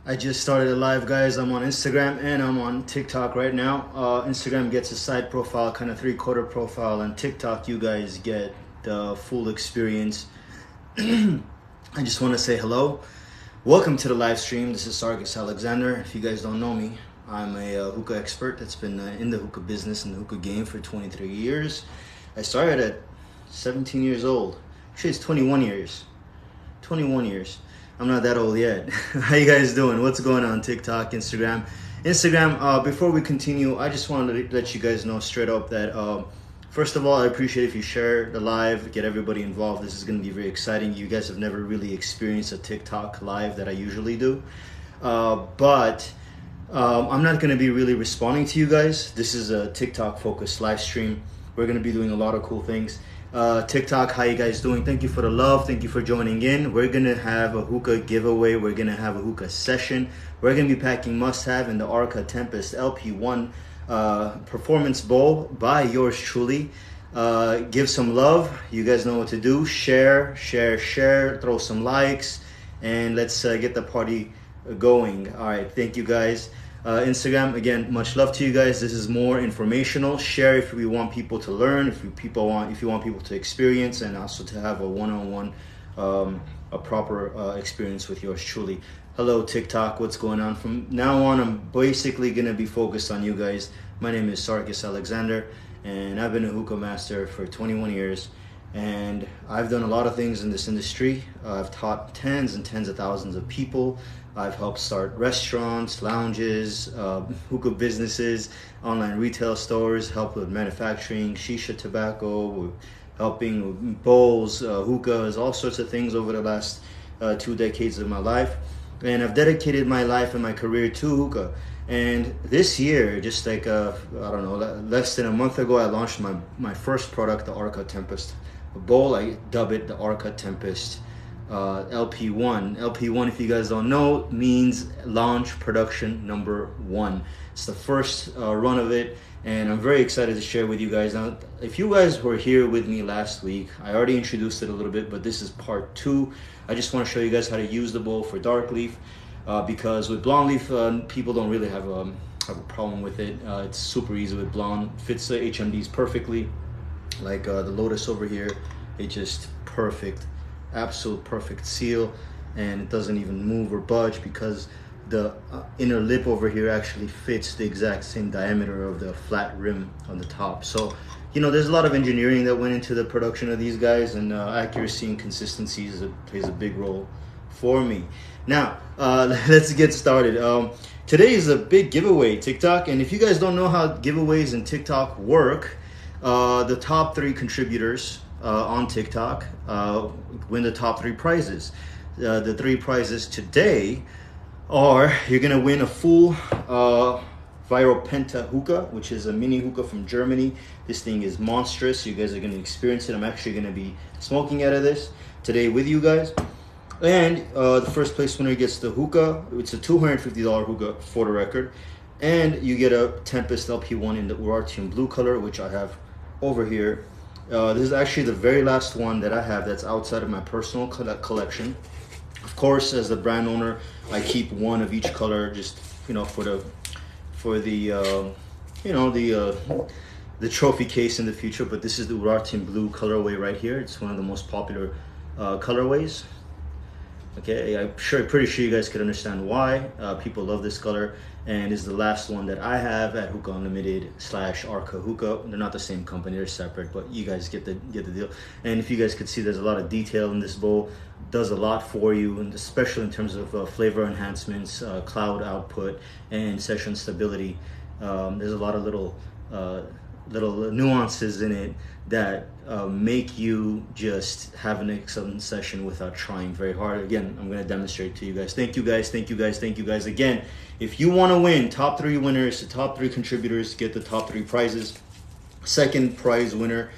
I just started a live, guys. I'm on Instagram and I'm on TikTok right now. Instagram gets a side profile, kind of three-quarter profile, and TikTok, you guys get the full experience. I just want to say hello. Welcome to the live stream. This is Sarkis Alexander. If you guys don't know me, I'm a hookah expert that's been in the hookah business and the hookah game for 23 years. I started at 17 years old. Actually, it's 21 years. 21 years. I'm not that old yet. How you guys doing? What's going on TikTok, Instagram? Before we continue, I just wanted to let you guys know straight up that first of all, I appreciate if you share the live, get everybody involved. This is going to be very exciting. You guys have never really experienced a TikTok live that I usually do. But I'm not going to be really responding to you guys. This is a TikTok focused live stream. We're going to be doing a lot of cool things. TikTok, how you guys doing? Thank you for the love. Thank you for joining in. We're going to have a hookah giveaway. We're going to have a hookah session. We're going to be packing must-have in the ARKA Tempest LP1 performance bowl by yours truly. Give some love. You guys know what to do. Share, throw some likes, and let's get the party going. All right, thank you guys. Instagram, again, much love to you guys. This is more informational. Share if we want people to learn, if you want people to experience, and also to have a one-on-one, a proper experience with yours truly. Hello TikTok, what's going on? From now on, I'm basically gonna be focused on you guys. My name is Sarkis Alexander, and I've been a hookah master for 21 years. And I've done a lot of things in this industry. I've taught tens and tens of thousands of people. I've helped start restaurants, lounges, hookah businesses, online retail stores, helped with manufacturing, shisha tobacco, helping with bowls, hookahs, all sorts of things over the last 2 decades of my life. And I've dedicated my life and my career to hookah. And this year, just like, I don't know, less than a month ago, I launched my first product, the ARKA Tempest bowl. I dub it the ARKA Tempest LP1. LP1, if you guys don't know, means launch production number 1. It's the first run of it, and I'm very excited to share with you guys. Now, if you guys were here with me last week, I already introduced it a little bit, but this is part 2. I just want to show you guys how to use the bowl for dark leaf, because with blonde leaf, people don't really have a problem with it. It's super easy with blonde. Fits the HMDs perfectly. Like the Lotus over here, it just perfect, absolute perfect seal, and it doesn't even move or budge because the inner lip over here actually fits the exact same diameter of the flat rim on the top. So, you know, there's a lot of engineering that went into the production of these guys, and accuracy and consistency plays a big role for me. Now, let's get started. Today is a big giveaway, TikTok, and if you guys don't know how giveaways in TikTok work, the top 3 contributors on TikTok win the top 3 prizes. The 3 prizes today are, you're gonna win a full Viral Penta hookah, which is a mini hookah from Germany. This thing is monstrous. You guys are gonna experience it. I'm actually gonna be smoking out of this today with you guys. And the first place winner gets the hookah. It's a $250 hookah for the record. And you get a Tempest LP1 in the Urartian blue color, which I have over here. This is actually the very last one that I have that's outside of my personal collection. Of course, as the brand owner, I keep one of each color, just, you know, for the trophy case in the future. But this is the Urartian blue colorway right here. It's one of the most popular colorways. Okay, I'm pretty sure you guys could understand why people love this color, and is the last one that I have at Hookah Unlimited / ARKA Hookah. They're not the same company, they're separate, but you guys get the deal. And if you guys could see, there's a lot of detail in this bowl. Does a lot for you, and especially in terms of flavor enhancements, cloud output, and session stability. There's a lot of little nuances in it that make you just have an excellent session without trying very hard. Again, I'm going to demonstrate to you guys. Thank you guys. Again, if you want to win, top 3 winners, the top 3 contributors get the top 3 prizes. Second prize winner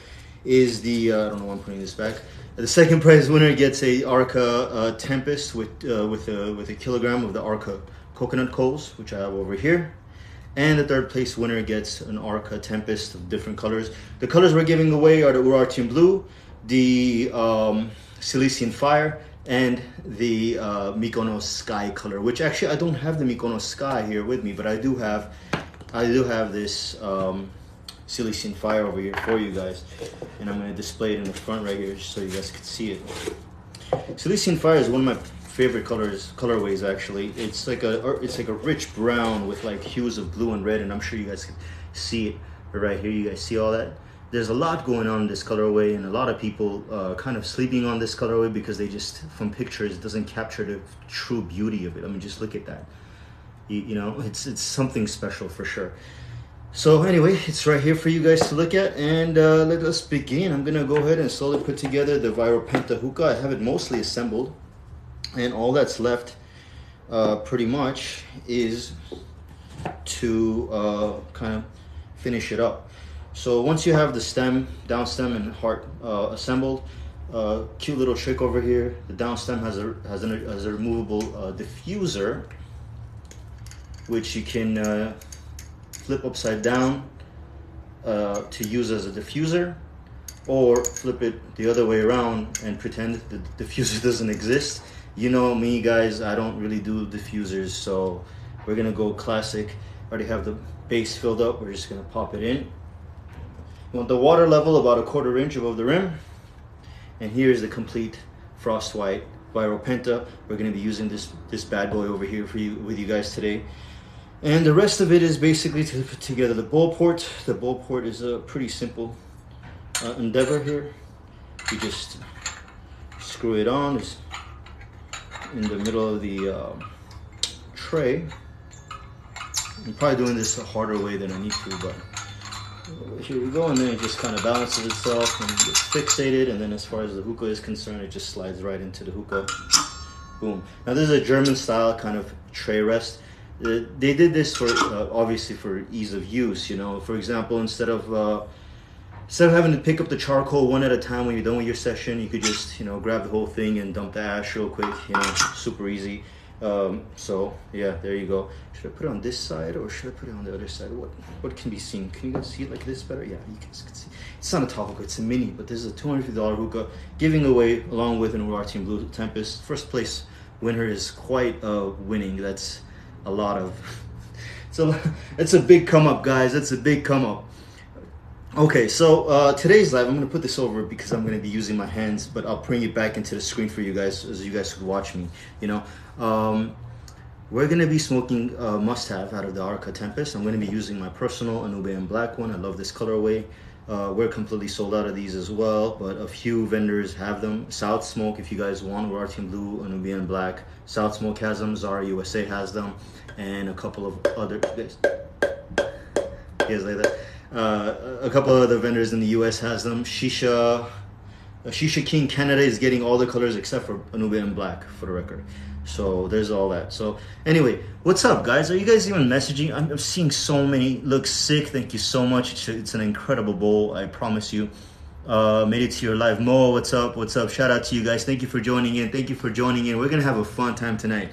is the I don't know why I'm putting this back. The second prize winner gets a ARKA Tempest with a kilogram of the ARKA coconut coals, which I have over here. And the third place winner gets an ARKA Tempest of different colors. The colors we're giving away are the Urartian blue, the Silesian Fire, and the Mykonos Sky color, which actually I don't have the Mykonos Sky here with me, but I do have this Silesian Fire over here for you guys, and I'm going to display it in the front right here so you guys can see it. Silesian Fire is one of my favorite colorways actually. It's like a rich brown with like hues of blue and red, and I'm sure you guys can see it right here. You guys see all that? There's a lot going on in this colorway, and a lot of people kind of sleeping on this colorway because they just, from pictures, it doesn't capture the true beauty of it. I mean, just look at that. You know, it's something special for sure. So anyway, it's right here for you guys to look at, and let us begin. I'm gonna go ahead and slowly put together the Viropenta hookah. I have it mostly assembled, and all that's left pretty much is to kind of finish it up. So once you have the stem, down stem and heart assembled, cute little trick over here. The down stem has a removable diffuser, which you can flip upside down to use as a diffuser, or flip it the other way around and pretend the diffuser doesn't exist. You know me, guys, I don't really do diffusers, so we're gonna go classic. Already have the base filled up. We're just gonna pop it in. You want the water level about 1/4 inch above the rim, and here's the complete frost white Viropenta. We're going to be using this bad boy over here with you guys today, and the rest of it is basically to put together the bowl port. The bowl port is a pretty simple endeavor here. You just screw it on. It's in the middle of the tray. I'm probably doing this a harder way than I need to, but here we go, and then it just kind of balances itself and gets fixated, and then as far as the hookah is concerned, it just slides right into the hookah. Boom. Now this is a German style kind of tray rest. They did this for obviously for ease of use, you know. For example, instead of having to pick up the charcoal one at a time when you're done with your session, you could just, you know, grab the whole thing and dump the ash real quick, you know, super easy. So yeah, there you go. Should I put it on this side or should I put it on the other side? What can be seen? Can you guys see it like this better? Yeah, you can see. It's not a tall hookah, it's a mini, but this is a $250 hookah, giving away along with an ARKA Tempest. First place winner is quite winning. That's a lot of it's a big come up, guys. It's a big come up. Okay, so today's live, I'm going to put this over because I'm going to be using my hands, but I'll bring it back into the screen for you guys as you guys could watch me, you know. We're going to be smoking must-have out of the ARKA Tempest. I'm going to be using my personal Anubian black one. I love this colorway. We're completely sold out of these as well, but a few vendors have them. South Smoke, if you guys want, Artium Blue, Anubian Black. South Smoke has them, Zara USA has them, and a couple of other, you guys like that? A couple of other vendors in the US has them. Shisha King Canada is getting all the colors except for Anubian Black, for the record. So there's all that. So anyway, what's up, guys? Are you guys even messaging? I'm seeing so many. Looks sick. Thank you so much. It's an incredible bowl, I promise you. Made it to your live. Mo, what's up? What's up? Shout out to you guys. Thank you for joining in. Thank you for joining in. We're gonna have a fun time tonight.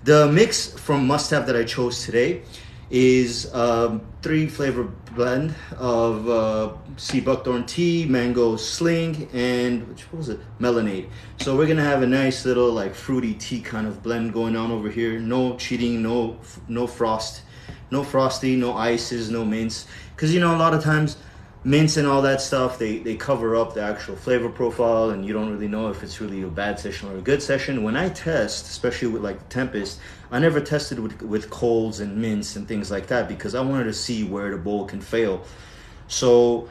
The mix from Must Have that I chose today is 3-flavor blend of sea buckthorn tea, mango sling, and what was it? Melonade. So we're gonna have a nice little like fruity tea kind of blend going on over here. No cheating, no frost, no frosty, no ices, no mints. Because you know, a lot of times mints and all that stuff, they cover up the actual flavor profile, and you don't really know if it's really a bad session or a good session. When I test, especially with like Tempest, I never tested with colds and mints and things like that because I wanted to see where the bowl can fail. So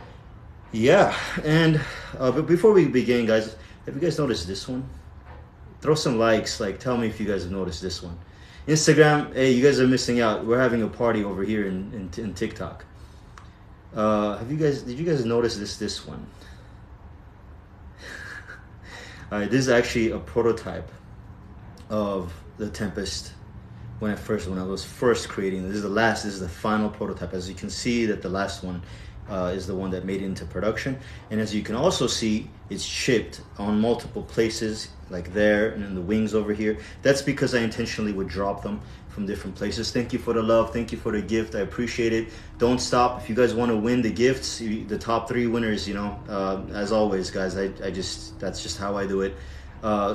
yeah, and but before we begin, guys, have you guys noticed this one? Throw some likes, like tell me if you guys have noticed this one. Instagram, hey, you guys are missing out. We're having a party over here in TikTok. Did you guys notice this one? All right, this is actually a prototype of the Tempest when I was first creating. This is the final prototype. As you can see that the last one is the one that made it into production, and as you can also see, it's shipped on multiple places, like there and in the wings over here. That's because I intentionally would drop them from different places. Thank you for the love, thank you for the gift, I appreciate it. Don't stop. If you guys want to win the gifts, the top 3 winners, you know, as always, guys, that's just how I do it.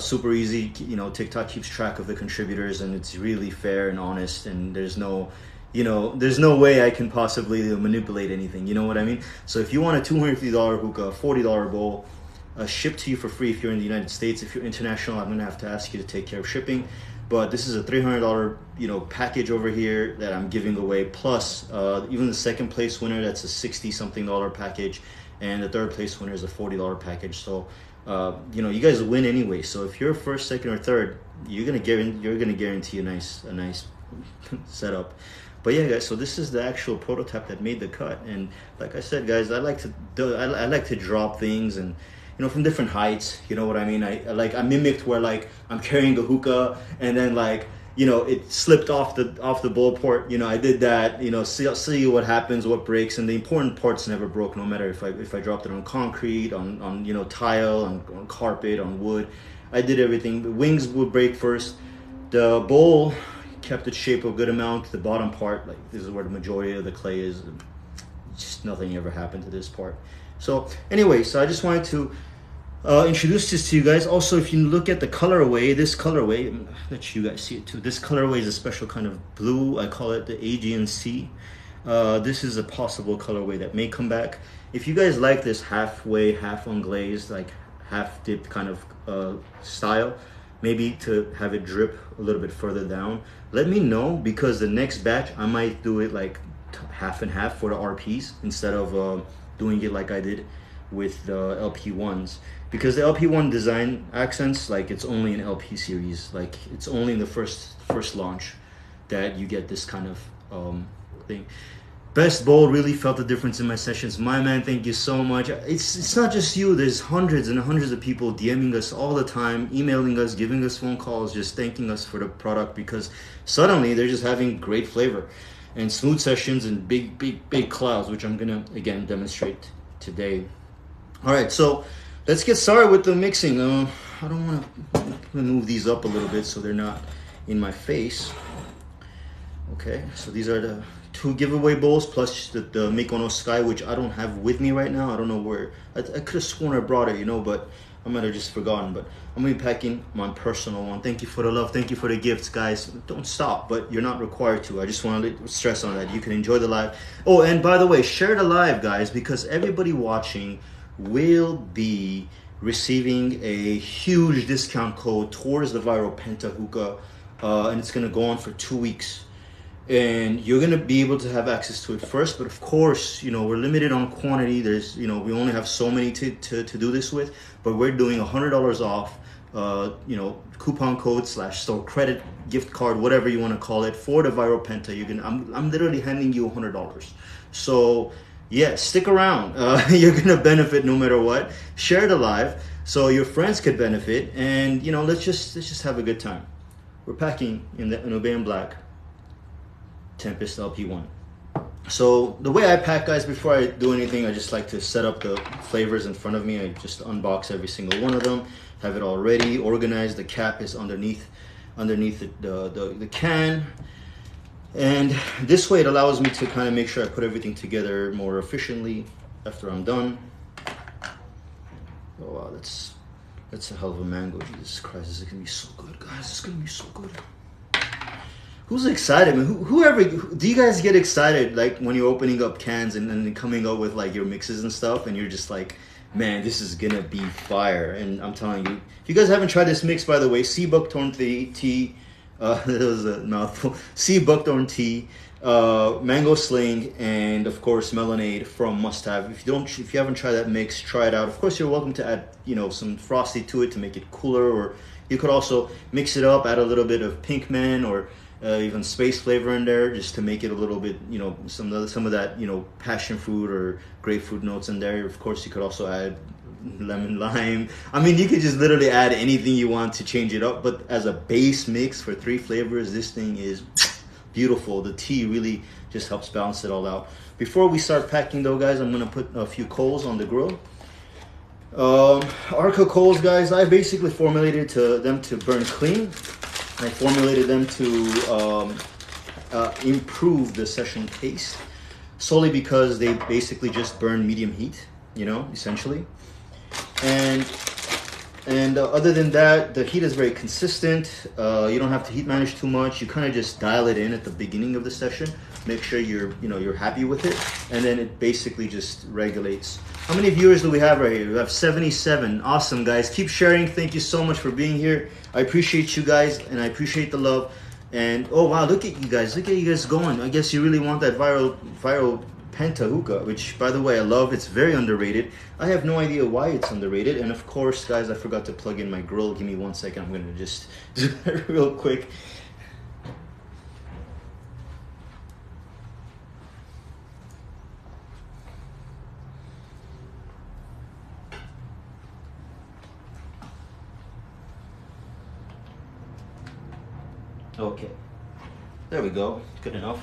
Super easy. You know, TikTok keeps track of the contributors, and it's really fair and honest, and there's no, you know, there's no way I can possibly manipulate anything. You know what I mean? So if you want a $250 hookah, $40 bowl, shipped to you for free if you're in the United States. If you're international, I'm gonna have to ask you to take care of shipping. But this is a $300, you know, package over here that I'm giving away. Plus, even the second place winner, that's a $60-something package, and the third place winner is a $40 package. So, you know, you guys win anyway. So if you're first, second, or third, you're gonna guarantee a nice setup. But yeah, guys, so this is the actual prototype that made the cut. And like I said, guys, I like to drop things, and you know, from different heights. You know what I mean? I mimicked where like I'm carrying a hookah, and then like, you know, it slipped off the bowl port. You know, I did that. You know, see what happens, what breaks, and the important parts never broke. No matter if I dropped it on concrete, on you know, tile, on carpet, on wood, I did everything. The wings would break first. The bowl kept its shape a good amount. The bottom part, like this is where the majority of the clay is. Just nothing ever happened to this part. So anyway, so I just wanted to introduce this to you guys. Also, if you look at the colorway, this colorway, I'm gonna let you guys see it too. This colorway is a special kind of blue. I call it the Aegean Sea. This is a possible colorway that may come back. If you guys like this halfway, half unglazed, like half dipped kind of style, maybe to have it drip a little bit further down, let me know, because the next batch I might do it like half and half for the RPs instead of doing it like I did with the LP1s, because the LP1 design accents, like it's only an LP series, like it's only in the first launch that you get this kind of thing. Best bowl, really felt the difference in my sessions. My man, thank you so much. It's not just you. There's hundreds and hundreds of people DMing us all the time, emailing us, giving us phone calls, just thanking us for the product, because suddenly they're just having great flavor and smooth sessions and big clouds, which I'm gonna again demonstrate today. All right, so let's get started with the mixing. I don't want to move these up a little bit so they're not in my face. Okay, so these are the 2 giveaway bowls plus the Mykonos Sky, which I don't have with me right now. I don't know where. I could have sworn I brought it, you know, but I might have just forgotten. But I'm gonna be packing my personal one. Thank you for the love. Thank you for the gifts, guys. Don't stop, but you're not required to. I just wanted to stress on that. You can enjoy the live. Oh, and by the way, share the live, guys, because everybody watching will be receiving a huge discount code towards the Viral Penta Hookah, and it's gonna go on for 2 weeks. And you're gonna be able to have access to it first, but of course, you know, we're limited on quantity. There's, you know, we only have so many to do this with, but we're doing $100 off, you know, coupon code / store credit, gift card, whatever you want to call it, for the Viral Penta. I'm literally handing you $100. So yeah, stick around. You're gonna benefit no matter what. Share the live so your friends could benefit, and you know, let's just have a good time. We're packing in the Nubian Black Tempest LP1. So the way I pack, guys, before I do anything, I just like to set up the flavors in front of me. I just unbox every single one of them, have it all ready, organized. The cap is underneath the can, and this way it allows me to kind of make sure I put everything together more efficiently after I'm done. Oh wow, that's a hell of a mango. Jesus Christ, this is gonna be so good, guys. It's gonna be so good. Who's excited, man? Whoever, do you guys get excited like when you're opening up cans and then coming up with like your mixes and stuff, and you're just like, man, this is gonna be fire? And I'm telling you, if you guys haven't tried this mix, by the way, sea buckthorn tea, that was a mouthful. Sea buckthorn tea, mango sling, and of course melonade from Must Have. If you haven't tried that mix, try it out. Of course, you're welcome to add, you know, some frosty to it to make it cooler, or you could also mix it up, add a little bit of pink man or even space flavor in there, just to make it a little bit, you know, some of that, you know, passion fruit or grapefruit notes in there. Of course, you could also add lemon lime. I mean, you could just literally add anything you want to change it up. But as a base mix for 3 flavors, this thing is beautiful. The tea really just helps balance it all out. Before we start packing, though, guys, I'm gonna put a few coals on the grill. ARKA coals, guys, I basically formulated them to burn clean. I formulated them to improve the session taste, solely because they basically just burn medium heat, you know, essentially. And And other than that, the heat is very consistent. You don't have to heat manage too much. You kind of just dial it in at the beginning of the session. Make sure you're happy with it, and then it basically just regulates. How many viewers do we have right here? We have 77. Awesome, guys. Keep sharing. Thank you so much for being here. I appreciate you guys, and I appreciate the love. And oh wow, look at you guys. Look at you guys going. I guess you really want that viral Penta hookah, which by the way I love. It's very underrated. I have no idea why it's underrated. And of course, guys, I forgot to plug in my grill. Give me 1 second. I'm gonna just do that real quick. Okay, there we go. Good enough.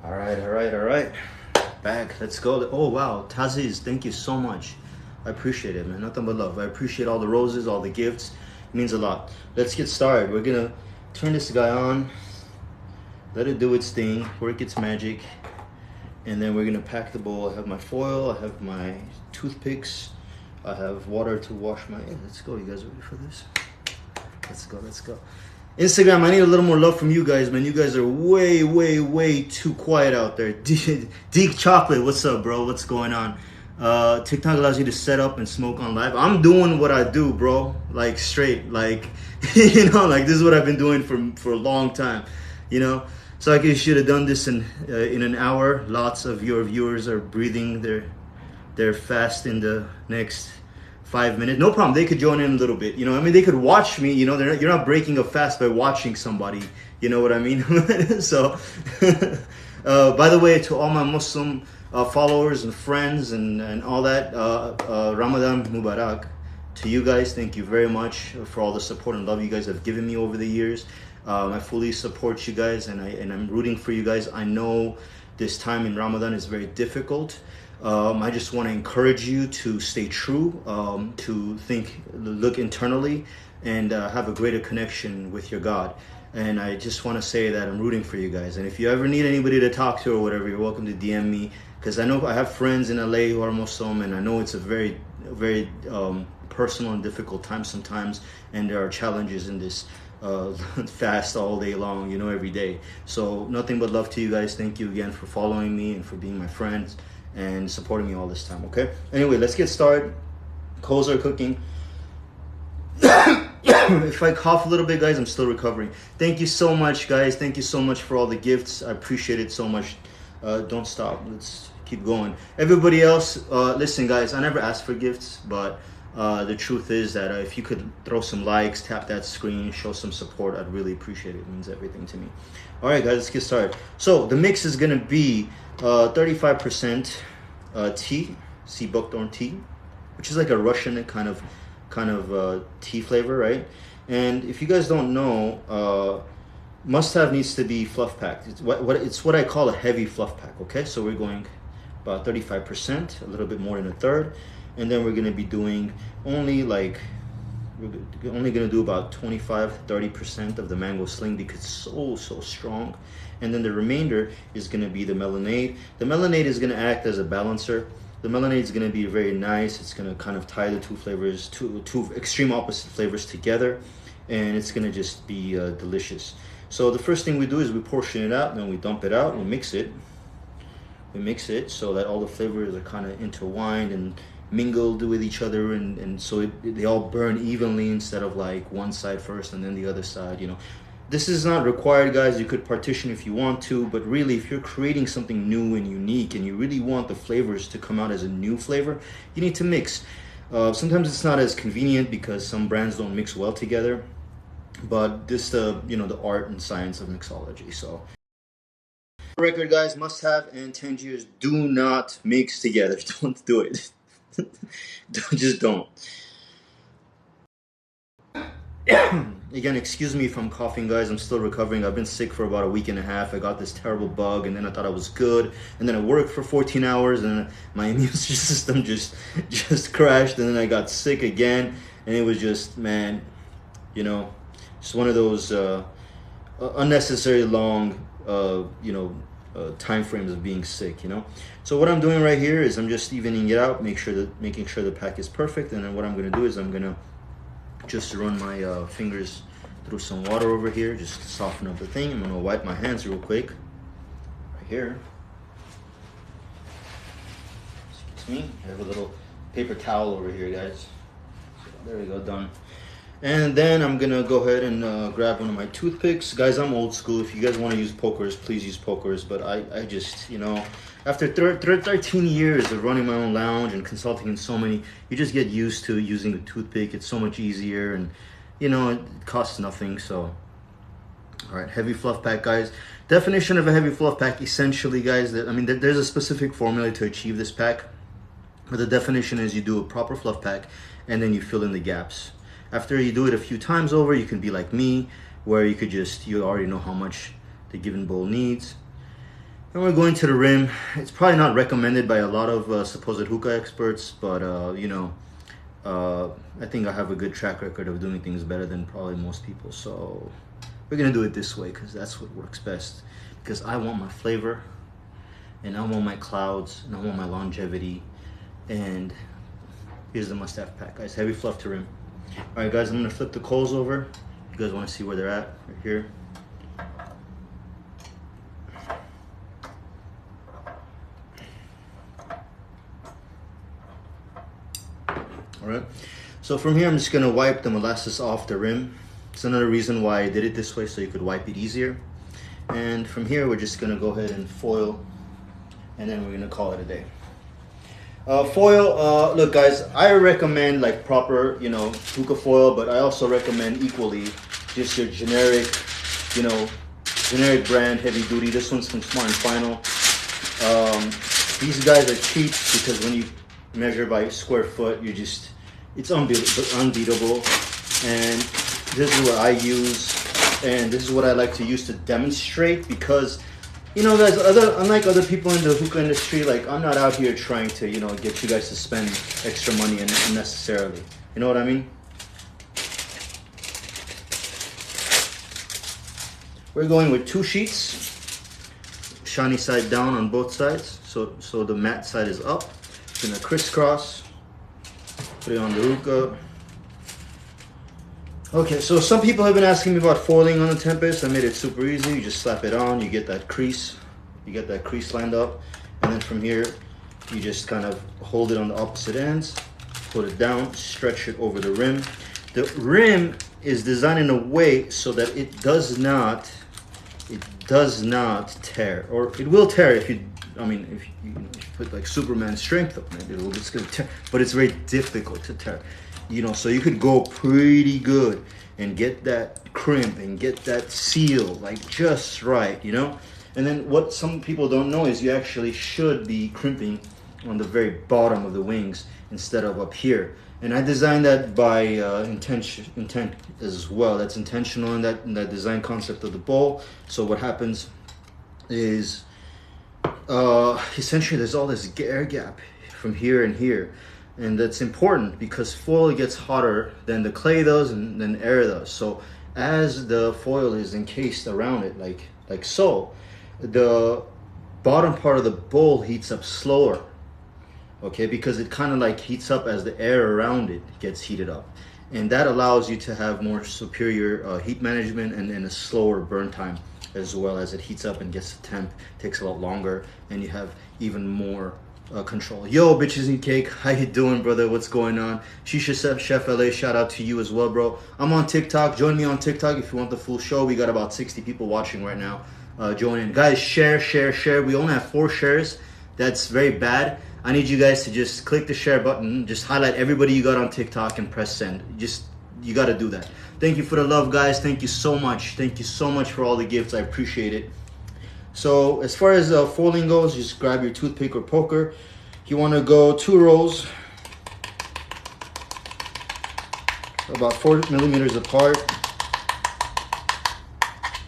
All right. Back. Let's go. Oh wow, Taziz, thank you so much. I appreciate it, man. Nothing but love. I appreciate all the roses, all the gifts. It means a lot. Let's get started. We're gonna turn this guy on. Let it do its thing. Work its magic. And then we're gonna pack the bowl. I have my foil. I have my toothpicks. I have water to wash my. Yeah, let's go. You guys ready for this? Let's go. Instagram, I need a little more love from you guys, man. You guys are way too quiet out there. Deek Chocolate, what's up, bro? What's going on? TikTok allows you to set up and smoke on live. I'm doing what I do, bro. Like straight, like like this is what I've been doing for a long time, So I should have done this in an hour. Lots of your viewers are breathing their fast in the next 5 minutes. No problem. They could join in a little bit. They could watch me. You're not breaking a fast by watching somebody. You know what I mean? So, by the way, to all my Muslim followers and friends and all that, Ramadan Mubarak. To you guys, thank you very much for all the support and love you guys have given me over the years. I fully support you guys, and I'm rooting for you guys. I know this time in Ramadan is very difficult. I just want to encourage you to stay true, to look internally, and have a greater connection with your God. And I just want to say that I'm rooting for you guys. And if you ever need anybody to talk to or whatever, you're welcome to DM me, because I know I have friends in LA who are Muslim, and I know it's a very personal and difficult time sometimes, and there are challenges in this fast all day long, every day. So nothing but love to you guys. Thank you again for following me and for being my friends and supporting me all this time. Okay, anyway, let's get started. Coals are cooking. If I cough a little bit, guys, I'm still recovering. Thank you so much, guys. Thank you so much for all the gifts. I appreciate it so much. Don't stop. Let's keep going. Everybody else, listen, guys, I never asked for gifts, but the truth is that if you could throw some likes, tap that screen, show some support, I'd really appreciate it. It means everything to me. All right, guys, let's get started. So the mix is going to be 35% tea, sea buckthorn tea, which is like a Russian kind of tea flavor, right? And if you guys don't know, must-have needs to be fluff packed. It's what I call a heavy fluff pack. Okay, so we're going about 35%, a little bit more than a third, and then we're going to be doing only going to do about 25-30% of the mango sling because it's so strong. And then the remainder is going to be the melonade. The melonade is going to act as a balancer. The melonade is going to be very nice. It's going to kind of tie the two flavors, two extreme opposite flavors together, and it's going to just be delicious. So the first thing we do is we portion it out, then we dump it out, we mix it. We mix it so that all the flavors are kind of intertwined and mingled with each other, and so they all burn evenly instead of like one side first and then the other side. This is not required, guys. You could partition if you want to, but really if you're creating something new and unique and you really want the flavors to come out as a new flavor, you need to mix. Sometimes it's not as convenient because some brands don't mix well together, but this the art and science of mixology. So record, guys, must-have and Tangiers do not mix together. Don't do it. Just don't. Again, excuse me if I'm coughing, guys. I'm still recovering. I've been sick for about a week and a half. I got this terrible bug, and then I thought I was good, and then I worked for 14 hours, and my immune system just crashed, and then I got sick again, and it was just, man, just one of those unnecessary long time frames of being sick, you know. So what I'm doing right here is I'm just evening it out, making sure the pack is perfect. And then what I'm gonna do is I'm gonna just run my fingers through some water over here just to soften up the thing. I'm gonna wipe my hands real quick right here. Excuse me. I have a little paper towel over here, guys. So there we go, done. And then I'm gonna go ahead and grab one of my toothpicks. Guys, I'm old school. If you guys want to use pokers, please use pokers. But I just, you know, after 13 years of running my own lounge and consulting in so many, you just get used to using the toothpick. It's so much easier, and you know, it costs nothing. So, all right, heavy fluff pack, guys. Definition of a heavy fluff pack, essentially, guys, I mean, there's a specific formula to achieve this pack. But the definition is you do a proper fluff pack, and then you fill in the gaps. After you do it a few times over, you can be like me, where you already know how much the given bowl needs. And we're going to the rim. It's probably not recommended by a lot of supposed hookah experts, but you know, I think I have a good track record of doing things better than probably most people. So we're gonna do it this way because that's what works best. Because I want my flavor, and I want my clouds, and I want my longevity. And here's the must-have pack, guys. Heavy fluff to rim. All right, guys, I'm gonna flip the coals over. You guys want to see where they're at? Right here. All right. So from here, I'm just gonna wipe the molasses off the rim. It's another reason why I did it this way, so you could wipe it easier. And from here, we're just gonna go ahead and foil, and then we're gonna call it a day. Foil, look guys, I recommend like proper, you know, hookah foil, but I also recommend equally just your generic, you know, generic brand heavy duty. This one's from Smart and Final. These guys are cheap because when you measure by square foot, it's unbeatable. And this is what I use, and this is what I like to use to demonstrate, because you know, guys, unlike other people in the hookah industry, like I'm not out here trying to, you know, get you guys to spend extra money unnecessarily. You know what I mean? We're going with 2 sheets, shiny side down on both sides, so the matte side is up. Gonna crisscross, put it on the hookah. Okay, so some people have been asking me about foiling on the Tempest. I made it super easy. You just slap it on, you get that crease. You get that crease lined up. And then from here, you just kind of hold it on the opposite ends, put it down, stretch it over the rim. The rim is designed in a way so that it does not tear, or it will tear if you put like Superman strength on it, it's gonna tear, but it's very difficult to tear. You know, so you could go pretty good and get that crimp and get that seal like just right, you know. And then what some people don't know is you actually should be crimping on the very bottom of the wings instead of up here. And I designed that by intent as well. That's intentional in that design concept of the bowl. So what happens is essentially there's all this air gap from here and here. And that's important because foil gets hotter than the clay does and then air does. So as the foil is encased around it, like so, the bottom part of the bowl heats up slower, okay? Because it kind of like heats up as the air around it gets heated up. And that allows you to have more superior heat management and a slower burn time, as well as it heats up and gets to temp, takes a lot longer, and you have even more control. Yo, bitches and cake, how you doing, brother? What's going on? Shisha Chef LA, shout out to you as well, bro. I'm on TikTok. Join me on TikTok if you want the full show. We got about 60 people watching right now. Join in, guys. Share. We only have 4 shares. That's very bad. I need you guys to just click the share button, just highlight everybody you got on TikTok and press send. You got to do that. Thank you for the love, guys. Thank you so much. Thank you so much for all the gifts. I appreciate it. So as far as foiling goes, just grab your toothpick or poker. You want to go 2 rows, about 4 millimeters apart,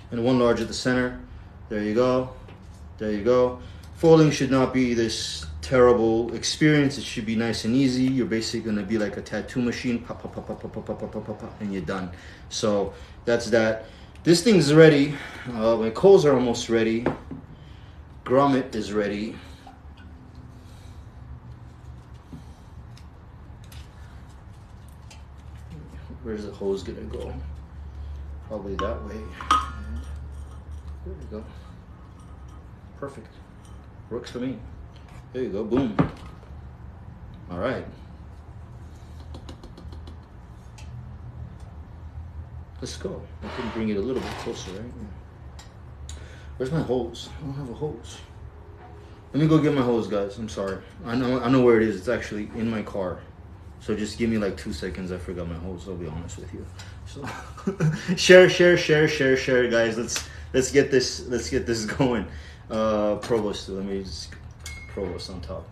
and 1 large at the center. There you go. There you go. Foiling should not be this terrible experience. It should be nice and easy. You're basically going to be like a tattoo machine. Pop, pop, pop, pop, pop, pop, pop, pop, pop, pop, and you're done. So that's that. This thing's ready. My coals are almost ready. grommet is ready. Where's the hose gonna go? Probably that way. And there we go. Perfect. Works for me. There you go. Boom. All right. Let's go. I can bring it a little bit closer, right? Where's my hose? I don't have a hose. Let me go get my hose, guys. I'm sorry. I know where it is. It's actually in my car. So just give me like 2 seconds. I forgot my hose. I'll be honest with you. So share, guys. Let's get this going. Provost, let me just provost on top.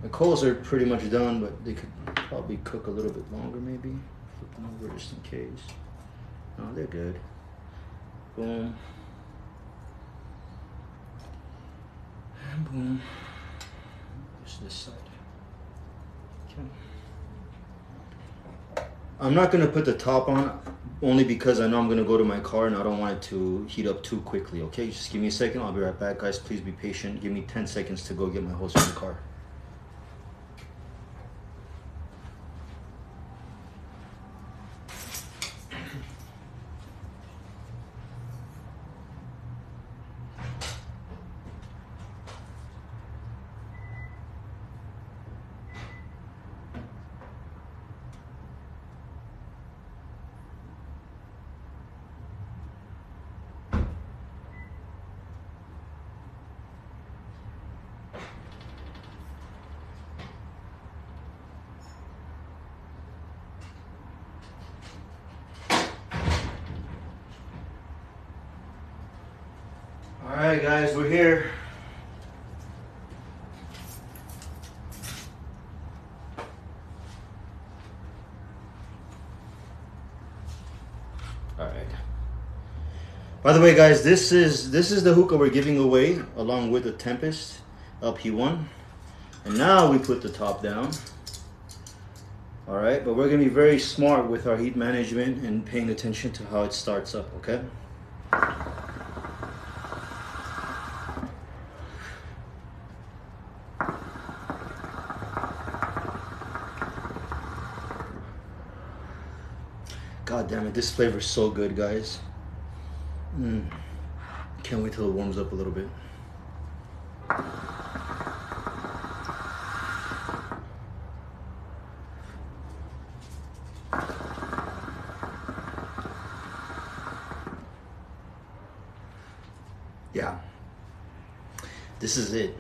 The coals are pretty much done, but they could probably cook a little bit longer, maybe. Flip them over just in case. No, they're good. Boom. And boom. Just this side. Okay. I'm not gonna put the top on only because I know I'm gonna go to my car and I don't want it to heat up too quickly. Okay, just give me a second. I'll be right back, guys. Please be patient. Give me 10 seconds to go get my hose from the car. Alright guys, we're here. Alright. By the way guys, this is the hookah we're giving away along with the Tempest LP1. And now we put the top down. Alright, but we're gonna be very smart with our heat management and paying attention to how it starts up, okay? God damn it, this flavor is so good, guys. Can't wait till it warms up a little bit. Yeah, this is it.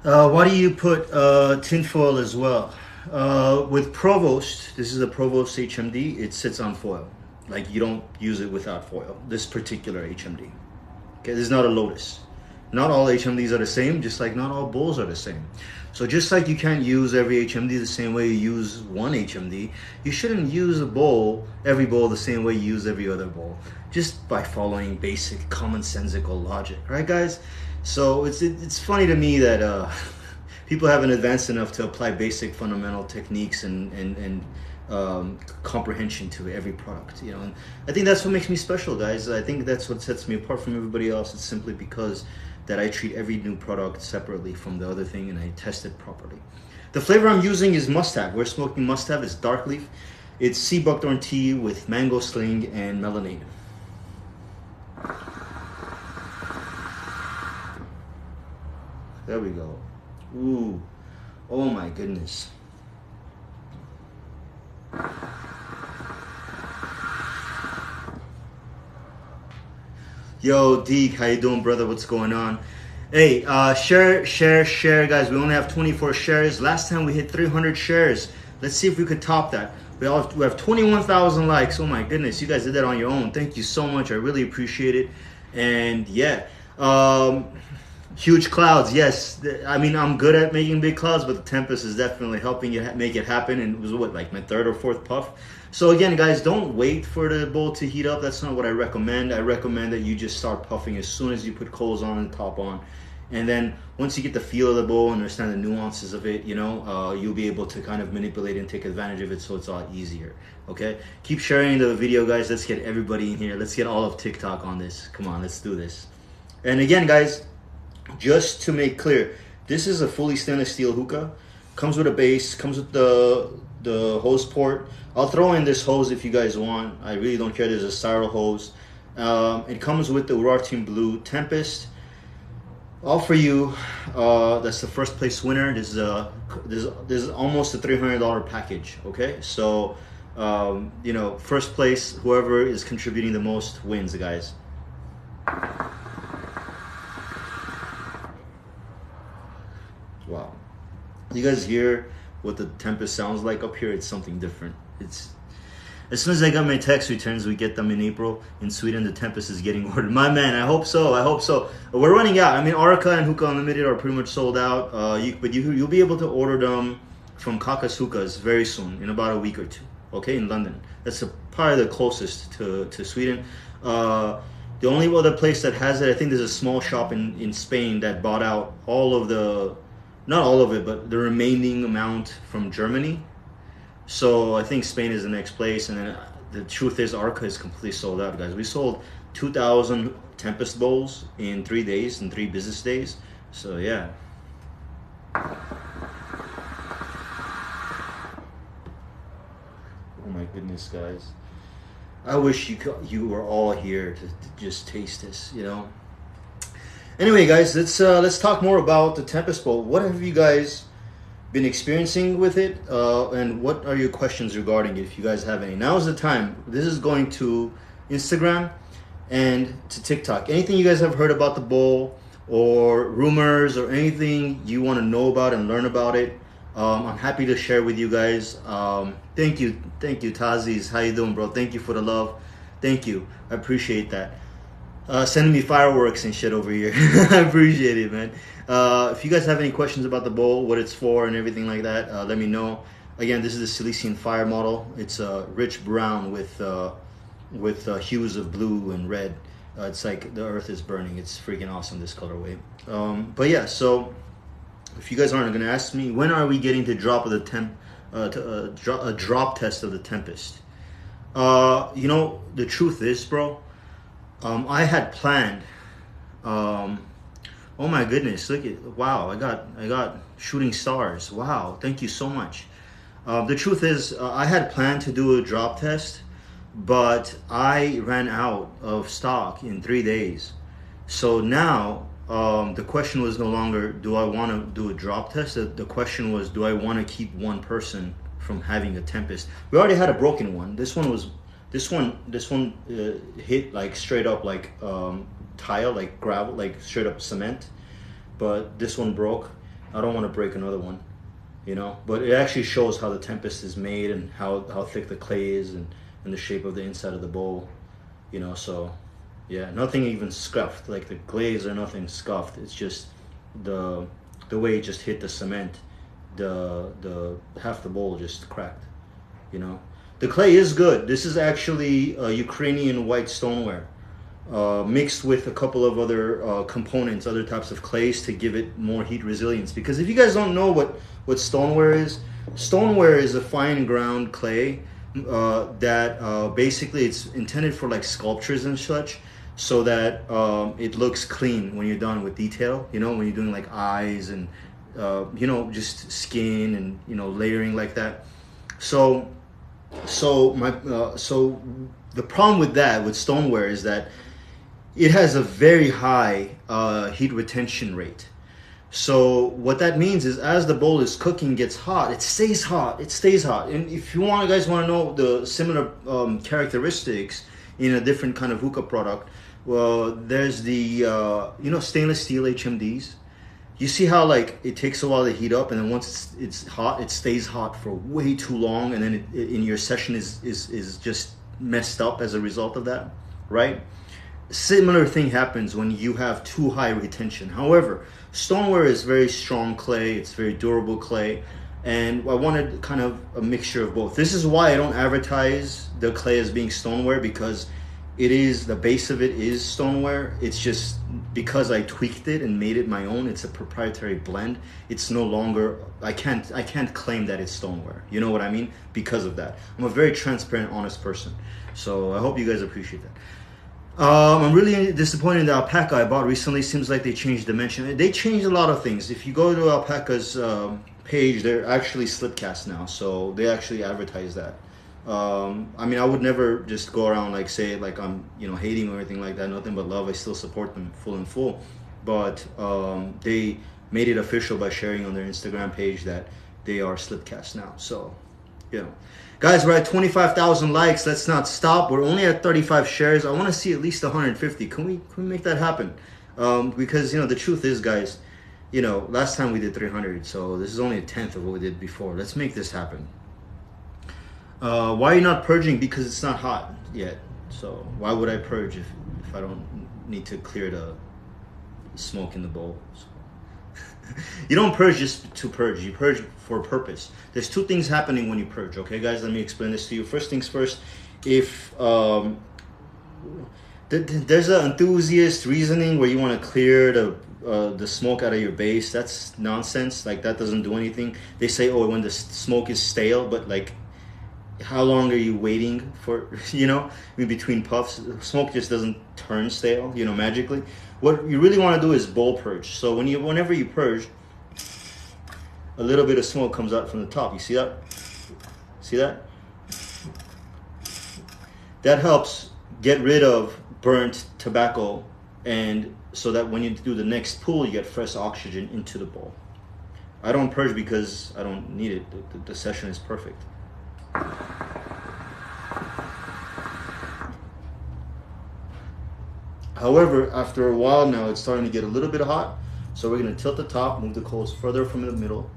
Why do you put tinfoil as well? With Provost, this is a Provost HMD, it sits on foil. Like you don't use it without foil, this particular HMD. Okay, this is not a Lotus. Not all HMDs are the same, just like not all bowls are the same. So just like you can't use every HMD the same way you use one HMD, you shouldn't use every bowl the same way you use every other bowl, just by following basic commonsensical logic, right guys? So it's funny to me that people haven't advanced enough to apply basic fundamental techniques and comprehension to every product, you know. And I think that's what makes me special, guys. I think that's what sets me apart from everybody else. It's simply because that I treat every new product separately from the other thing and I test it properly. The flavor I'm using is Must-Have. We're smoking Must-Have. It's dark leaf. It's sea buckthorn tea with mango sling and melonade. There we go. Ooh, oh my goodness. Yo, Deke, how you doing, brother? What's going on? Hey, share, guys. We only have 24 shares. Last time we hit 300 shares. Let's see if we could top that. We have 21,000 likes. Oh my goodness, you guys did that on your own. Thank you so much. I really appreciate it. And yeah, huge clouds. Yes, I mean, I'm good at making big clouds, but the Tempest is definitely helping you make it happen. And it was what, like my third or fourth puff. So again, guys, don't wait for the bowl to heat up. That's not what I recommend. I recommend that you just start puffing as soon as you put coals on and top on. And then once you get the feel of the bowl and understand the nuances of it, you know, you'll be able to kind of manipulate and take advantage of it, so it's a lot easier. Okay, keep sharing the video, guys. Let's get everybody in here. Let's get all of TikTok on this. Come on, let's do this. And again, guys, just to make clear, this is a fully stainless steel hookah. Comes with a base, comes with the hose port. I'll throw in this hose if you guys want. I really don't care. There's a styro hose. It comes with the Raw Team Blue Tempest. All for you. That's the first place winner. This is almost a $300 package. Okay, so you know, first place, whoever is contributing the most wins, guys. Wow, you guys hear what the Tempest sounds like up here? It's something different. It's as soon as I got my tax returns, we get them in April. In Sweden, the Tempest is getting ordered. My man, I hope so. I hope so. We're running out. I mean, ARKA and Hookah Unlimited are pretty much sold out. But you'll be able to order them from Kakas Hookahs very soon, in about a week or two. Okay, in London. That's probably the closest to Sweden. The only other place that has it, I think there's a small shop in Spain that bought out all of the, not all of it, but the remaining amount from Germany. So I think Spain is the next place, and then the truth is ARKA is completely sold out, guys. We sold 2,000 Tempest bowls in 3 days, in 3 business days. So yeah. Oh my goodness, guys. I wish you were all here to just taste this, you know. Anyway, guys, let's talk more about the Tempest bowl. What have you guys been experiencing with it, and what are your questions regarding it, if you guys have any? Now is the time. This is going to Instagram and to TikTok. Anything you guys have heard about the bowl, or rumors, or anything you want to know about and learn about it, I'm happy to share with you guys. Thank you Tazis. How you doing, bro? Thank you for the love. Thank you, I appreciate that. Sending me fireworks and shit over here. I appreciate it, man. If you guys have any questions about the bowl, what it's for and everything like that, let me know. Again, this is the Silesian Fire model. It's a rich brown with hues of blue and red. It's like the earth is burning. It's freaking awesome, this colorway. But yeah, so if you guys aren't gonna ask me, when are we getting the drop of the a drop test of the Tempest? You know, the truth is, bro, I had planned, oh my goodness, look at, wow, I got shooting stars. Wow, thank you so much. The truth is, I had planned to do a drop test, but I ran out of stock in 3 days. So now the question was no longer, do I want to do a drop test? The question was, do I want to keep one person from having a Tempest? We already had a broken one. This one hit like straight up like tile, like gravel, like straight up cement. But this one broke. I don't want to break another one, you know. But it actually shows how the Tempest is made and how thick the clay is and the shape of the inside of the bowl, you know. So yeah, nothing even scuffed. Like the glaze or nothing scuffed. It's just the way it just hit the cement. The half the bowl just cracked, you know. The clay is good. This is actually Ukrainian white stoneware, mixed with a couple of other components, other types of clays to give it more heat resilience. Because if you guys don't know what stoneware is a fine ground clay that basically it's intended for like sculptures and such, so that it looks clean when you're done with detail, you know, when you're doing like eyes and you know, just skin and, you know, layering like that. So the problem with that, with stoneware, is that it has a very high heat retention rate. So what that means is, as the bowl is cooking, gets hot, it stays hot. And if you guys want to know the similar characteristics in a different kind of hookah product, well, there's the you know, stainless steel HMDs. You see how like it takes a while to heat up, and then once it's hot, it stays hot for way too long, and then in your session is just messed up as a result of that, right? Similar thing happens when you have too high retention. However, stoneware is very strong clay, it's very durable clay, and I wanted kind of a mixture of both. This is why I don't advertise the clay as being stoneware, because it is, the base of it is stoneware. It's just because I tweaked it and made it my own. It's a proprietary blend. It's no longer, I can't claim that it's stoneware. You know what I mean? Because of that. I'm a very transparent, honest person. So I hope you guys appreciate that. I'm really disappointed in the alpaca I bought recently. Seems like they changed dimension. They changed a lot of things. If you go to alpaca's page, they're actually slip cast now. So they actually advertise that. I mean, I would never just go around like say like I'm, you know, hating or anything like that. Nothing but love. I still support them full and full. But they made it official by sharing on their Instagram page that they are slip cast now. So, you know. Guys, we're at 25,000 likes. Let's not stop. We're only at 35 shares. I want to see at least 150. Can we make that happen? Because, you know, the truth is, guys, you know, last time we did 300. So this is only a tenth of what we did before. Let's make this happen. Why are you not purging? Because it's not hot yet. So why would I purge if I don't need to clear the smoke in the bowl? So. You don't purge just to purge. You purge for a purpose. There's two things happening when you purge. Okay, guys, let me explain this to you. First things first, if there's an enthusiast reasoning where you want to clear the smoke out of your base, that's nonsense. Like, that doesn't do anything. They say, oh, when the smoke is stale, but like, how long are you waiting for, you know, in between puffs? Smoke just doesn't turn stale, you know, magically. What you really want to do is bowl purge. So whenever you purge, a little bit of smoke comes out from the top. You see that? See that? That helps get rid of burnt tobacco, and so that when you do the next pull, you get fresh oxygen into the bowl. I don't purge because I don't need it. The session is perfect. However, after a while now, it's starting to get a little bit hot. So we're going to tilt the top, move the coals further from the middle.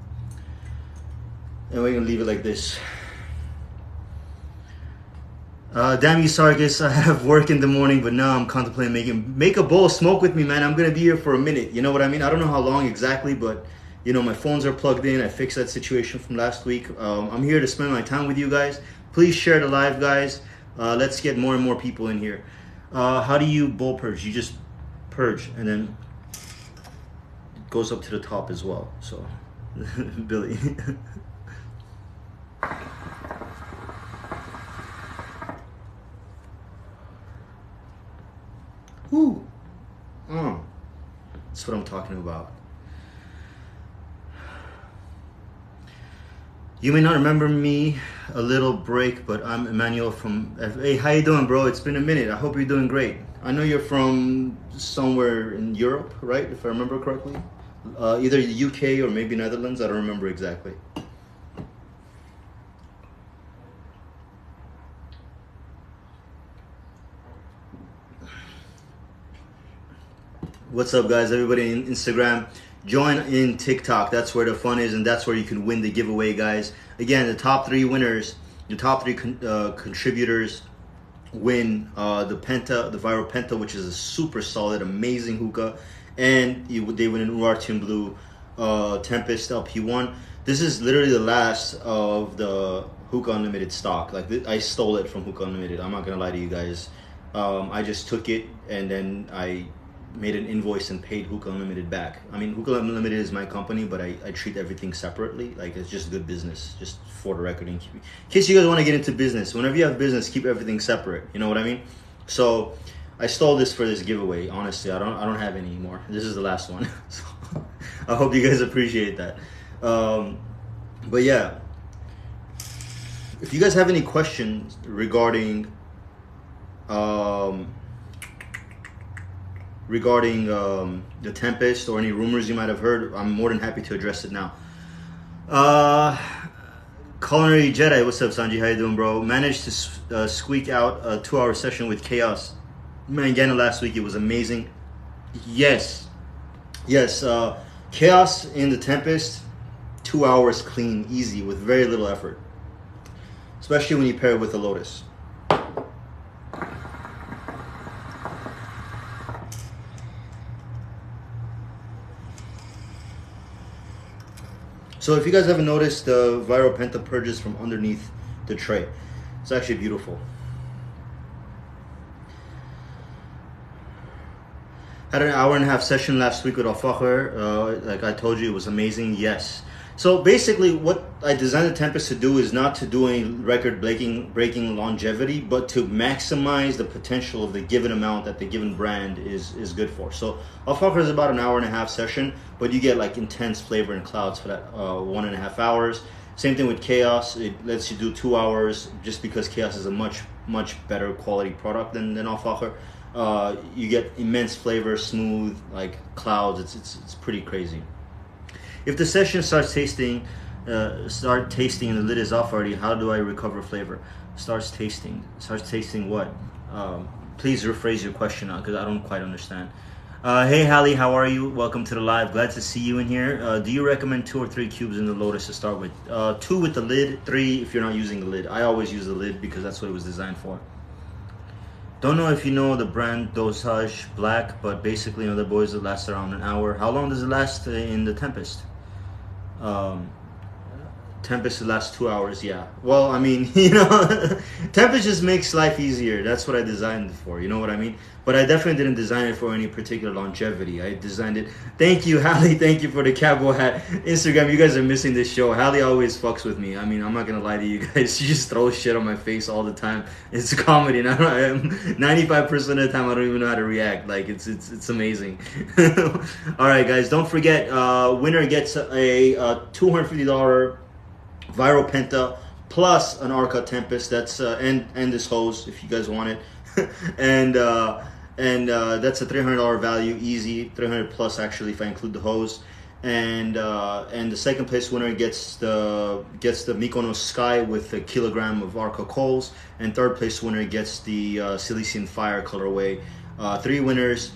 And we're going to leave it like this. Damn you, Sarkis. I have work in the morning, but now I'm contemplating make a bowl, smoke with me, man. I'm going to be here for a minute. You know what I mean? I don't know how long exactly, but you know, my phones are plugged in. I fixed that situation from last week. I'm here to spend my time with you guys. Please share the live, guys. Let's get more and more people in here. How do you bowl purge? You just purge, and then it goes up to the top as well. So, Billy. Whoo! Oh, that's what I'm talking about. You may not remember me, a little break, but I'm Emmanuel from Hey, how you doing, bro? It's been a minute. I hope you're doing great. I know you're from somewhere in Europe, right? If I remember correctly. Either the UK or maybe Netherlands. I don't remember exactly. What's up, guys? Everybody in Instagram. Join in TikTok. That's where the fun is, and that's where you can win the giveaway, guys. Again, the top 3 winners, the top 3 contributors win the Viral Penta, which is a super solid, amazing hookah, and they win an Artium Blue Tempest LP1. This is literally the last of the Hookah Unlimited stock. Like, I stole it from Hookah Unlimited. I'm not gonna lie to you guys. I just took it and then I made an invoice and paid Hookah Unlimited back. I mean, Hookah Unlimited is my company, but I treat everything separately. Like, it's just good business, just for the record. In case you guys want to get into business, whenever you have business, keep everything separate. You know what I mean? So I stole this for this giveaway. Honestly, I don't have any more. This is the last one. So I hope you guys appreciate that. But yeah, if you guys have any questions regarding the Tempest or any rumors you might have heard, I'm more than happy to address it now. Culinary Jedi, what's up, Sanji? How you doing, bro? Managed to squeak out a 2-hour session with Chaos Mangana last week. It was amazing. Yes. Chaos in the Tempest, 2 hours clean, easy, with very little effort. Especially when you pair it with the Lotus. So if you guys haven't noticed, the Viral Penta purges from underneath the tray. It's actually beautiful. Had an hour and a half session last week with Al-Fakhr. Like I told you, it was amazing. Yes. So basically, what I designed the Tempest to do is not to do any record-breaking longevity, but to maximize the potential of the given amount that the given brand is good for. So Al-Fakhr is about an hour and a half session, but you get like intense flavor and clouds for that 1.5 hours. Same thing with Chaos. It lets you do 2 hours just because Chaos is a much better quality product than Al-Fakhr. You get immense flavor, smooth, like clouds. It's pretty crazy. If the session starts tasting and the lid is off already, how do I recover flavor? Starts tasting what? Please rephrase your question now because I don't quite understand. Hey Hallie, how are you? Welcome to the live. Glad to see you in here. Do you recommend 2 or 3 cubes in the Lotus to start with? 2 with the lid, 3 if you're not using the lid. I always use the lid because that's what it was designed for. Don't know if you know the brand Dosage Black, but basically the boys that last around an hour. How long does it last in the Tempest? Tempest lasts 2 hours, yeah. Well, I mean, Tempest just makes life easier. That's what I designed it for, you know what I mean? But I definitely didn't design it for any particular longevity. I designed it. Thank you, Hallie. Thank you for the cowboy hat. Instagram, you guys are missing this show. Hallie always fucks with me. I mean, I'm not gonna lie to you guys. She just throws shit on my face all the time. It's comedy, and 95% of the time I don't even know how to react. Like it's amazing. All right, guys, don't forget. Winner gets a $250 Viral Penta plus an ARKA Tempest. That's and this hose if you guys want it. and that's a $300 value, easy, 300 plus actually if I include the hose. And the second place winner gets the Mykonos Sky with a kilogram of ARKA coals, and third place winner gets the Cilician Fire colorway. 3 winners,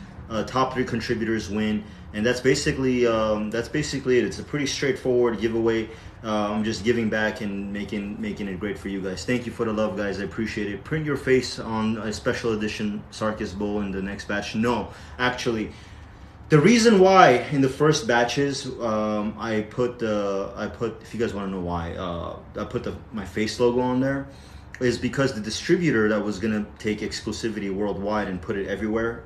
top 3 contributors win, and that's basically it. It's a pretty straightforward giveaway. I'm just giving back and making it great for you guys. Thank you for the love, guys. I appreciate it. Print your face on a special edition Sarkis bowl in the next batch. No, actually, the reason why in the first batches I put if you guys want to know why I put my face logo on there is because the distributor that was gonna take exclusivity worldwide and put it everywhere,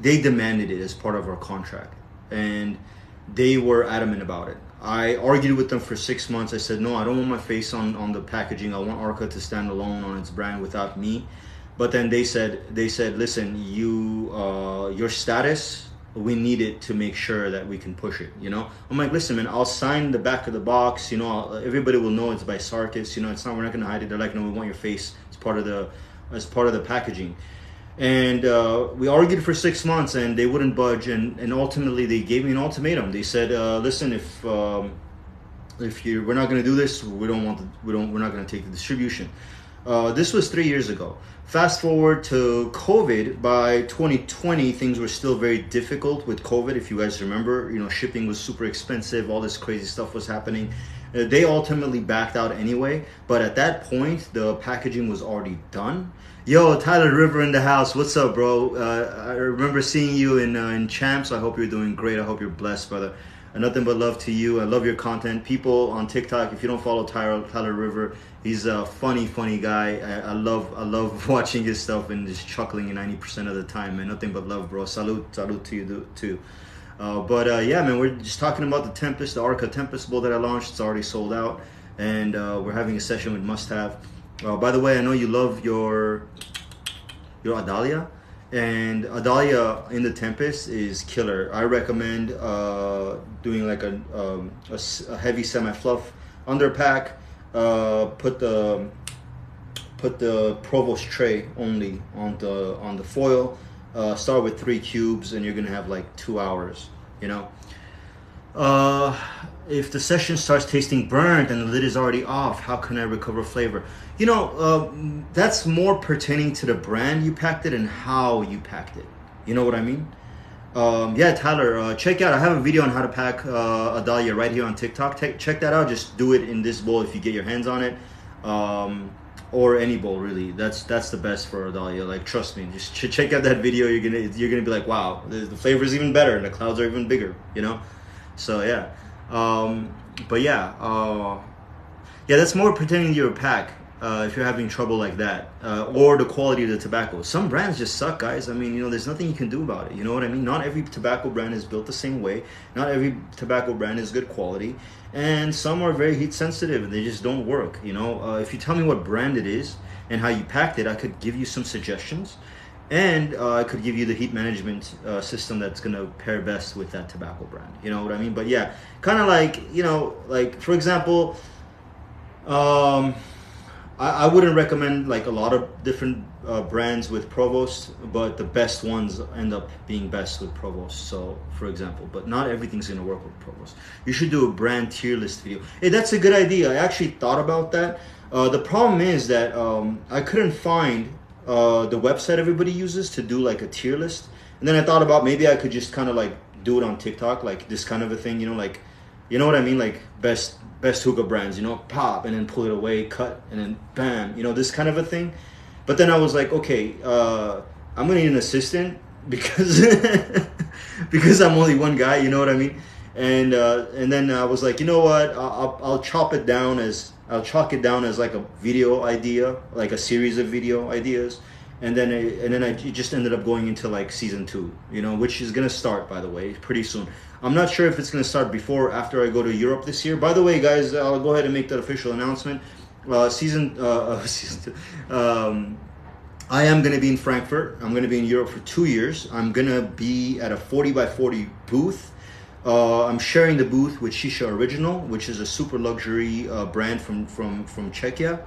they demanded it as part of our contract, and they were adamant about it. I argued with them for 6 months. I said, no, I don't want my face on the packaging. I want ARKA to stand alone on its brand without me. But then they said, listen, your status, we need it to make sure that we can push it. I'm like, listen, man, I'll sign the back of the box. Everybody will know it's by Sarkis. It's not. We're not gonna hide it. They're like, no, we want your face as part of the packaging. And we argued for 6 months, and they wouldn't budge. And ultimately, they gave me an ultimatum. They said, "Listen, if we're not going to do this, we're not going to take the distribution." This was 3 years ago. Fast forward to COVID. By 2020, things were still very difficult with COVID. If you guys remember, shipping was super expensive. All this crazy stuff was happening. They ultimately backed out anyway. But at that point, the packaging was already done. Yo, Tyler River in the house. What's up, bro? I remember seeing you in Champs. I hope you're doing great. I hope you're blessed, brother. Nothing but love to you. I love your content. People on TikTok, if you don't follow Tyler River, he's a funny guy. I love watching his stuff and just chuckling 90% of the time, man. Nothing but love, bro. Salute to you too. Yeah, man, we're just talking about the Tempest, the ARKA Tempest bowl that I launched. It's already sold out, and we're having a session with Must Have. By the way, I know you love your Adalia, and Adalia in the Tempest is killer. I recommend doing like a heavy semi-fluff underpack. Put the Provost tray only on the foil. Start with 3 cubes, and you're gonna have like 2 hours. If the session starts tasting burnt and the lid is already off, how can I recover flavor? That's more pertaining to the brand you packed it and how you packed it. You know what I mean? Yeah, Tyler, check out. I have a video on how to pack a dahlia right here on TikTok. Check that out. Just do it in this bowl if you get your hands on it, or any bowl really. That's the best for a dahlia. Like, trust me. Just check out that video. You're gonna be like, wow, the flavor is even better and the clouds are even bigger. So yeah. But yeah, that's more pertaining to your pack. if you're having trouble like that, or the quality of the tobacco. Some brands just suck, guys. I mean, you know, there's nothing you can do about it. You know what I mean? Not every tobacco brand is built the same way. Not every tobacco brand is good quality. And some are very heat sensitive and they just don't work. You know, if you tell me what brand it is and how you packed it, I could give you some suggestions. And I could give you the heat management system that's going to pair best with that tobacco brand. You know what I mean? But yeah, kind of like, you know, like, for example, I wouldn't recommend like a lot of different brands with Provost, but the best ones end up being best with Provost. So, for example, but not everything's going to work with Provost. You should do a brand tier list video. Hey, that's a good idea. I actually thought about that. The problem is that I couldn't find the website everybody uses to do like a tier list. And then I thought about maybe I could just kind of like do it on TikTok, like this kind of a thing, you know, like, you know what I mean? Like best hookah brands, you know, pop and then pull it away, cut and then bam, you know, this kind of a thing. But then I was like, okay, I'm gonna need an assistant because because I'm only one guy, you know what I mean? And then I was like, you know what? I'll chalk it down as like a video idea, like a series of video ideas, and then it just ended up going into like season 2, you know, which is gonna start, by the way, pretty soon. I'm not sure if it's gonna start before or after I go to Europe this year. By the way, guys, I'll go ahead and make that official announcement. Season 2. I am gonna be in Frankfurt. I'm gonna be in Europe for 2 years. I'm gonna be at a 40x40 booth. I'm sharing the booth with Shisha Original, which is a super luxury brand from Czechia.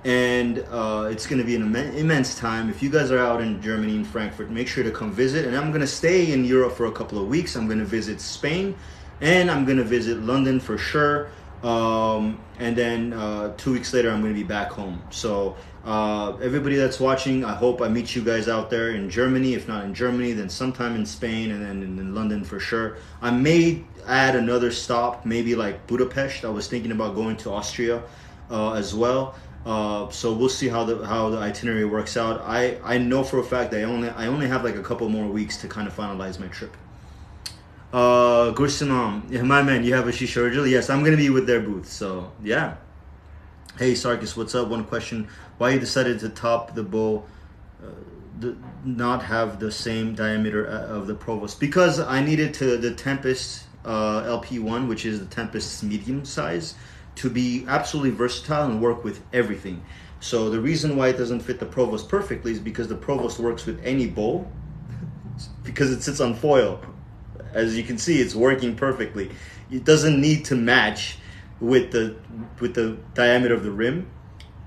And it's going to be an immense time. If you guys are out in Germany, in Frankfurt, make sure to come visit. And I'm going to stay in Europe for a couple of weeks. I'm going to visit Spain and I'm going to visit London for sure. And then 2 weeks later, I'm going to be back home. So everybody that's watching, I hope I meet you guys out there in Germany. If not in Germany, then sometime in Spain and then in London for sure. I may add another stop, maybe like Budapest. I was thinking about going to Austria as well. So we'll see how the itinerary works out. I know for a fact that I only have like a couple more weeks to kind of finalize my trip. Gursimam, yeah, my man, you have a Shisha Original? Yes, I'm gonna be with their booth. So yeah. Hey Sarkis, what's up? One question: why you decided to top the bowl, not have the same diameter of the Provost? Because I needed the Tempest LP1, which is the Tempest's medium size, to be absolutely versatile and work with everything. So the reason why it doesn't fit the Provost perfectly is because the Provost works with any bowl because it sits on foil. As you can see, it's working perfectly. It doesn't need to match with the diameter of the rim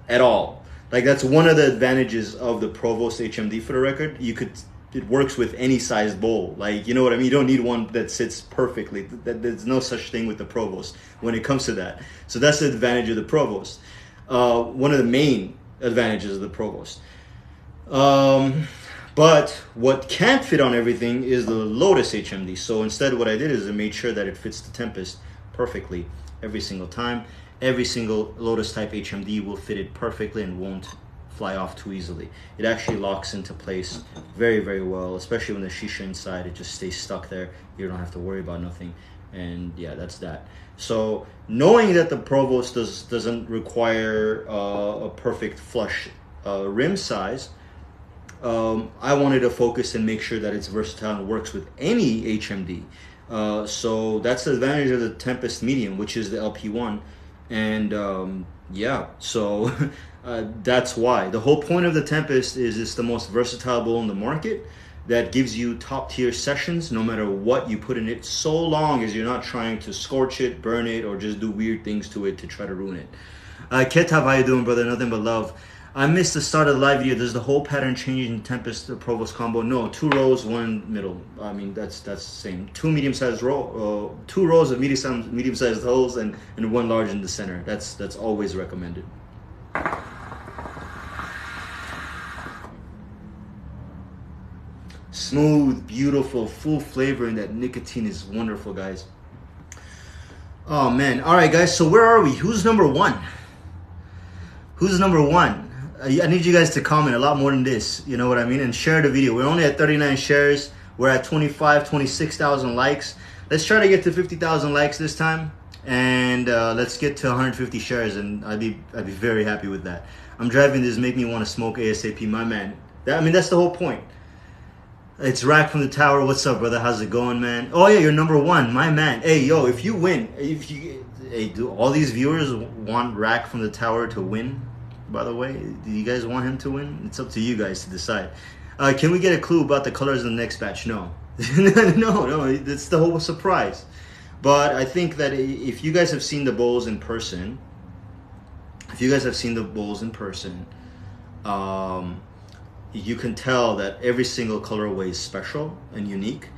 at all. Like that's one of the advantages of the Provost HMD, for the record. It works with any size bowl. Like, you know what I mean? You don't need one that sits perfectly. There's no such thing with the Provost when it comes to that. So that's the advantage of the Provost. One of the main advantages of the Provost. But what can't fit on everything is the Lotus HMD. So instead what I did is I made sure that it fits the Tempest perfectly every single time. Every single Lotus type HMD will fit it perfectly and won't fly off too easily. It actually locks into place very, very well, especially when there's shisha inside. It just stays stuck there. You don't have to worry about nothing. And yeah, that's that. So knowing that the Provost doesn't require a perfect flush rim size, I wanted to focus and make sure that it's versatile and works with any HMD. So that's the advantage of the Tempest Medium, which is the LP1. And yeah, so that's why. The whole point of the Tempest is it's the most versatile bowl in the market that gives you top tier sessions no matter what you put in it, so long as you're not trying to scorch it, burn it, or just do weird things to it to try to ruin it. Ketab, how you doing, brother? Nothing but love. I missed the start of the live video. Does the whole pattern change in Tempest the Provost combo? No, 2 rows, 1 middle. I mean, that's the same. 2 medium-sized row, 2 rows of medium-sized holes, and 1 large in the center. That's always recommended. Smooth, beautiful, full flavor, and that nicotine is wonderful, guys. Oh man! All right, guys. So where are we? Who's number 1? Who's number 1? I need you guys to comment a lot more than this, you know what I mean? And share the video. We're only at 39 shares. We're at 26,000 likes. Let's try to get to 50,000 likes this time. And let's get to 150 shares, and I'd be very happy with that. I'm driving this, make me want to smoke ASAP, my man. That's the whole point. It's Rack from the Tower. What's up, brother? How's it going, man? Oh yeah, you're number one, my man. Hey, yo, if you win, do all these viewers want Rack from the Tower to win? By the way, do you guys want him to win? It's up to you guys to decide. Can we get a clue about the colors in the next batch? No, no, that's the whole surprise. But I think that if you guys have seen the bowls in person, you can tell that every single colorway is special and unique.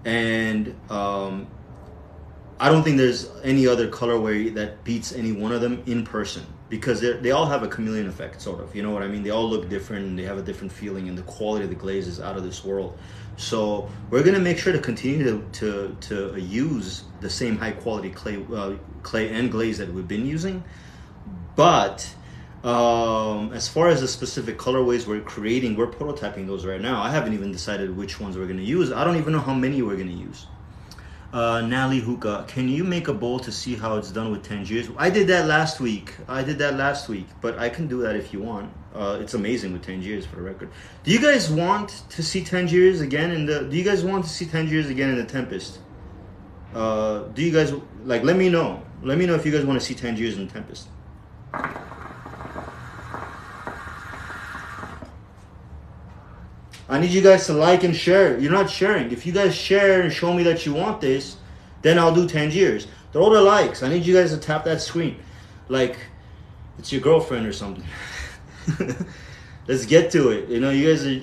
And I don't think there's any other colorway that beats any one of them in person, because they all have a chameleon effect, sort of. You know what I mean? They all look different, and they have a different feeling, and the quality of the glaze is out of this world. So we're gonna make sure to continue to use the same high quality clay and glaze that we've been using. But as far as the specific colorways we're prototyping those right now. I haven't even decided which ones we're gonna use. I don't even know how many we're gonna use. Nally Hookah, can you make a bowl to see how it's done with Tangiers? I did that last week, but I can do that if you want. It's amazing with Tangiers, for the record. Do you guys want to see Tangiers again in the Tempest? Do you guys, like, let me know if you guys want to see Tangiers in Tempest. I need you guys to like and share. You're not sharing. If you guys share and show me that you want this, then I'll do Tangiers. Throw the likes. I need you guys to tap that screen like it's your girlfriend or something. Let's get to it. You know, you guys are,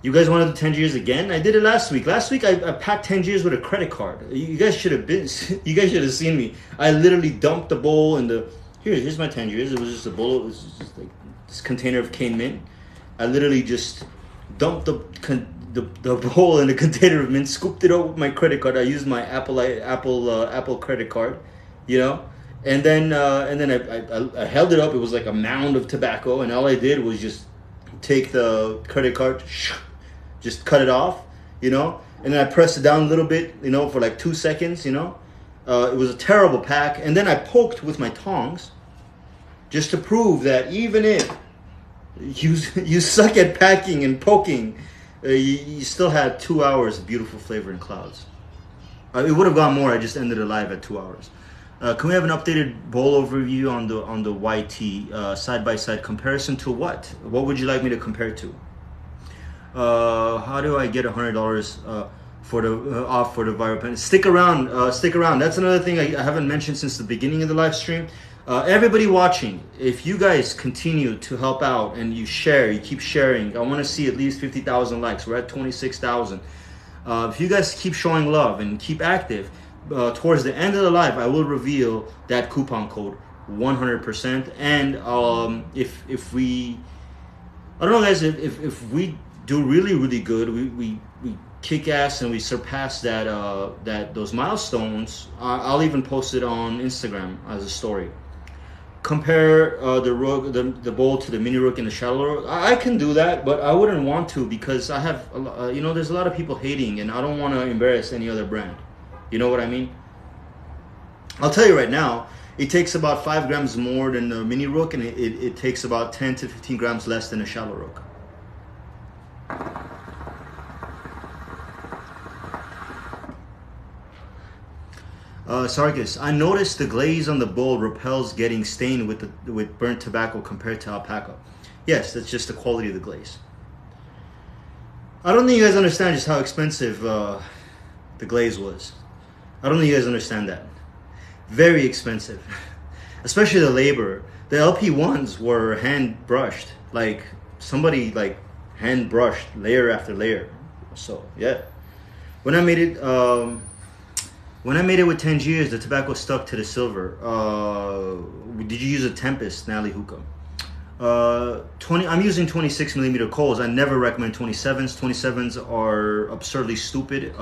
you guys want to do Tangiers again? I did it last week. Last week I packed Tangiers with a credit card. You guys should have seen me. I literally dumped the bowl in the, here's my Tangiers. It was just a bowl. It was just like this container of cane mint. I literally just dumped the bowl in a container of mint, scooped it up with my credit card. I used my Apple credit card, and then I held it up. It was like a mound of tobacco, and all I did was just take the credit card, just cut it off, and then I pressed it down a little bit, for like 2 seconds, It was a terrible pack, and then I poked with my tongs, just to prove that even if you suck at packing and poking, you still had 2 hours of beautiful flavor and clouds. It would have gone more. I just ended it live at 2 hours. Can we have an updated bowl overview on the YT side by side comparison to what? What would you like me to compare to? How do I get $100 for the off for the viral pen? Stick around. Stick around. That's another thing I haven't mentioned since the beginning of the live stream. Everybody watching, if you guys continue to help out and you keep sharing, I want to see at least 50,000 likes. We're at 26,000. If you guys keep showing love and keep active, towards the end of the live, I will reveal that coupon code 100%. And if we, I don't know, guys, if we do really, really good, we kick ass and we surpass those milestones, I'll even post it on Instagram as a story. Compare the bowl to the mini rook and the shallow rook. I can do that, but I wouldn't want to, because I have there's a lot of people hating, and I don't want to embarrass any other brand. You know what I mean? I'll tell you right now, it takes about 5 grams more than the mini rook, and it takes about 10 to 15 grams less than a shallow rook. Sarkis, I noticed the glaze on the bowl repels getting stained with burnt tobacco compared to alpaca. Yes, that's just the quality of the glaze. I don't think you guys understand just how expensive the glaze was. I don't think you guys understand that. Very expensive. Especially the labor. The LP1s were hand brushed. Like somebody hand brushed layer after layer. So yeah. When I made it with Tangiers, the tobacco stuck to the silver. Did you use a Tempest, Nally Hookah? I'm using 26 millimeter coals. I never recommend 27s. 27s are absurdly stupid